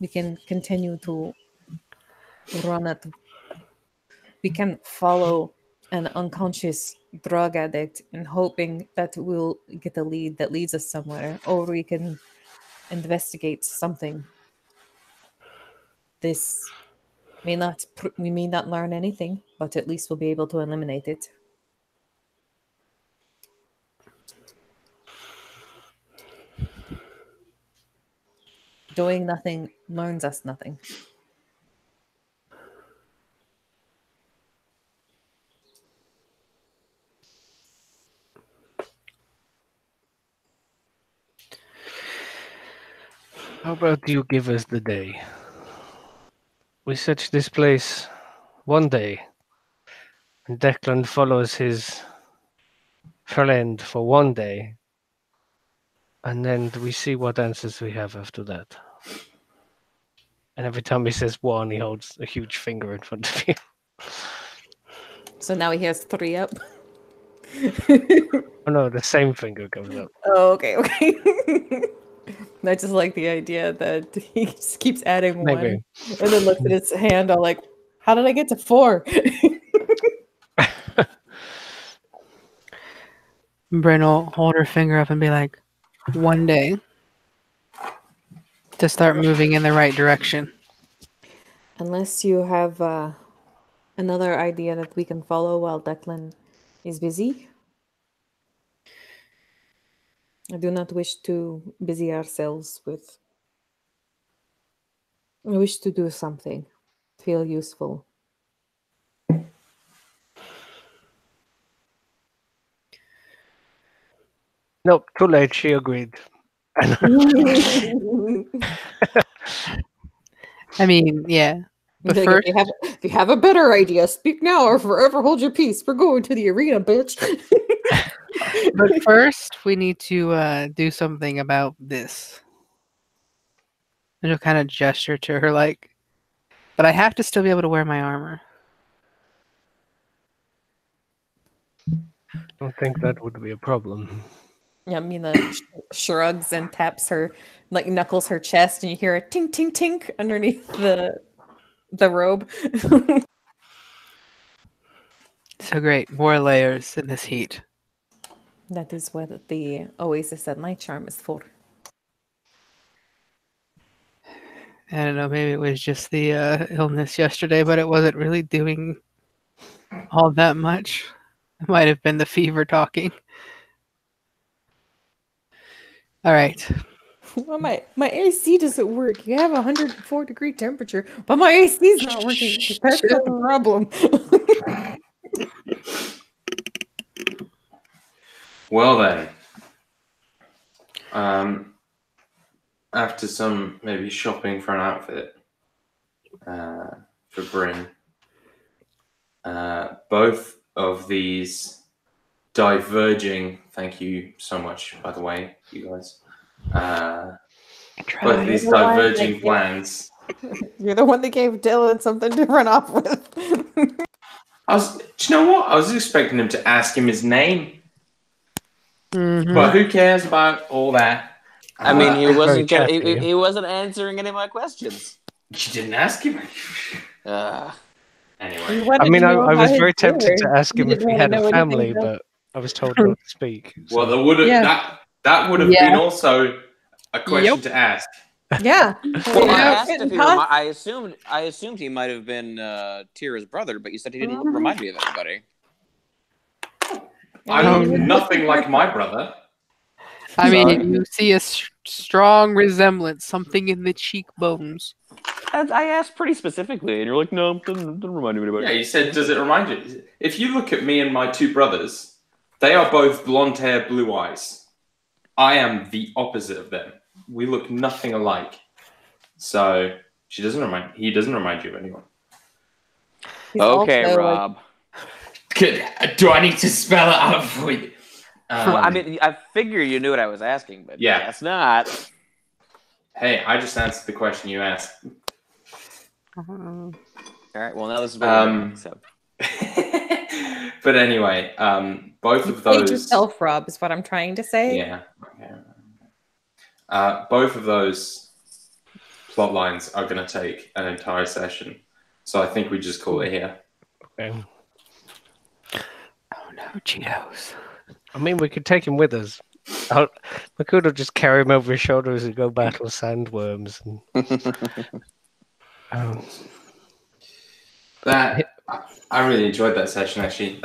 Speaker 3: We can continue to run at. We can follow an unconscious drug addict and hoping that we'll get a lead that leads us somewhere, or we can investigate something. This we may not learn anything, but at least we'll be able to eliminate it. Doing nothing learns us nothing.
Speaker 5: How about you give us the day? We search this place one day, and Declan follows his friend for one day, and then we see what answers we have after that. And every time he says one, he holds a huge finger in front of you.
Speaker 3: So now he has 3 up.
Speaker 5: Oh no, the same finger goes up.
Speaker 3: Oh, okay. I just like the idea that he just keeps adding
Speaker 5: Maybe.
Speaker 3: 1 and then looks at his hand all like, how did I get to 4?
Speaker 2: Bryn will hold her finger up and be like, one day, to start moving in the right direction.
Speaker 3: Unless you have another idea that we can follow while Declan is busy. I do not wish to busy ourselves with. I wish to do something. feel useful.
Speaker 5: Nope, too late. She agreed.
Speaker 2: I mean, yeah. But
Speaker 3: Like,
Speaker 2: first,
Speaker 3: if you have a better idea, speak now or forever hold your peace. We're going to the arena, bitch.
Speaker 2: we need to do something about this. And she'll kind of gesture to her, like, but I have to still be able to wear my armor.
Speaker 5: I don't think that would be a problem.
Speaker 3: Yeah, Mina shrugs and taps her, like knuckles her chest, and you hear a tink tink tink underneath the robe.
Speaker 2: So great, more layers in this heat.
Speaker 3: That is what the Oasis at Night Charm is for.
Speaker 2: I don't know, maybe it was just the illness yesterday, but it wasn't really doing all that much. It might have been the fever talking. All right.
Speaker 3: Well, my AC doesn't work. You have 104-degree temperature, but my AC is not working. That's the problem.
Speaker 1: Well then, after some maybe shopping for an outfit for Bryn, both of these diverging. Thank you so much, by the way, you guys. Both of these diverging plans.
Speaker 3: You're the one that gave Dylan something to run off with.
Speaker 1: Do you know what? I was expecting him to ask him his name.
Speaker 2: Mhm.
Speaker 1: But who cares about all that?
Speaker 4: I mean, he
Speaker 5: Very
Speaker 4: wasn't
Speaker 5: chatty.
Speaker 4: he wasn't answering any of my questions.
Speaker 1: You didn't ask him.
Speaker 3: You
Speaker 1: Anyway,
Speaker 3: wanted
Speaker 5: I mean,
Speaker 3: to
Speaker 5: I
Speaker 3: know about
Speaker 5: was
Speaker 3: his
Speaker 5: very tempted to
Speaker 3: brother.
Speaker 5: ask
Speaker 3: You
Speaker 5: him if
Speaker 3: didn't
Speaker 5: he
Speaker 3: wanna
Speaker 5: had
Speaker 3: know
Speaker 5: a
Speaker 3: anything
Speaker 5: family,
Speaker 3: about-
Speaker 5: but I was told not to speak.
Speaker 1: well,
Speaker 5: so-
Speaker 1: there would have
Speaker 3: Yeah.
Speaker 1: that would have
Speaker 2: Yeah.
Speaker 1: been also a question to ask.
Speaker 3: Yeah.
Speaker 4: Well, I
Speaker 3: Yeah.
Speaker 4: asked if he I assumed he might have been Tira's brother, but you said he didn't remind me of anybody.
Speaker 1: I look nothing like my brother.
Speaker 2: I mean,
Speaker 4: Sorry?
Speaker 2: you see a strong resemblance, something in the cheekbones.
Speaker 4: I asked pretty specifically, and you're like, no, doesn't remind me of anybody.
Speaker 1: Yeah, you said, does it remind you? If you look at me and my two brothers, they are both blonde hair, blue eyes. I am the opposite of them. We look nothing alike. So he doesn't remind you of anyone.
Speaker 3: He's
Speaker 4: Okay,
Speaker 3: also,
Speaker 4: Rob.
Speaker 1: Do I need to spell it out for you?
Speaker 4: Well, I mean, I figure you knew what I was asking, but
Speaker 1: Yeah.
Speaker 4: guess not.
Speaker 1: Hey, I just answered the question you asked.
Speaker 4: All right. Well, now this is what we're doing. So.
Speaker 1: But anyway, both
Speaker 3: you
Speaker 1: of
Speaker 3: played
Speaker 1: those.
Speaker 3: yourself, Rob, is what I'm trying to say.
Speaker 1: Yeah. Okay. Both of those plot lines are going to take an entire session, so I think we just call it here.
Speaker 5: Okay.
Speaker 2: Oh no, Cheetos.
Speaker 5: I mean, we could take him with us. We could have just carry him over his shoulders and go battle sandworms. And,
Speaker 1: That I really enjoyed that session. Actually,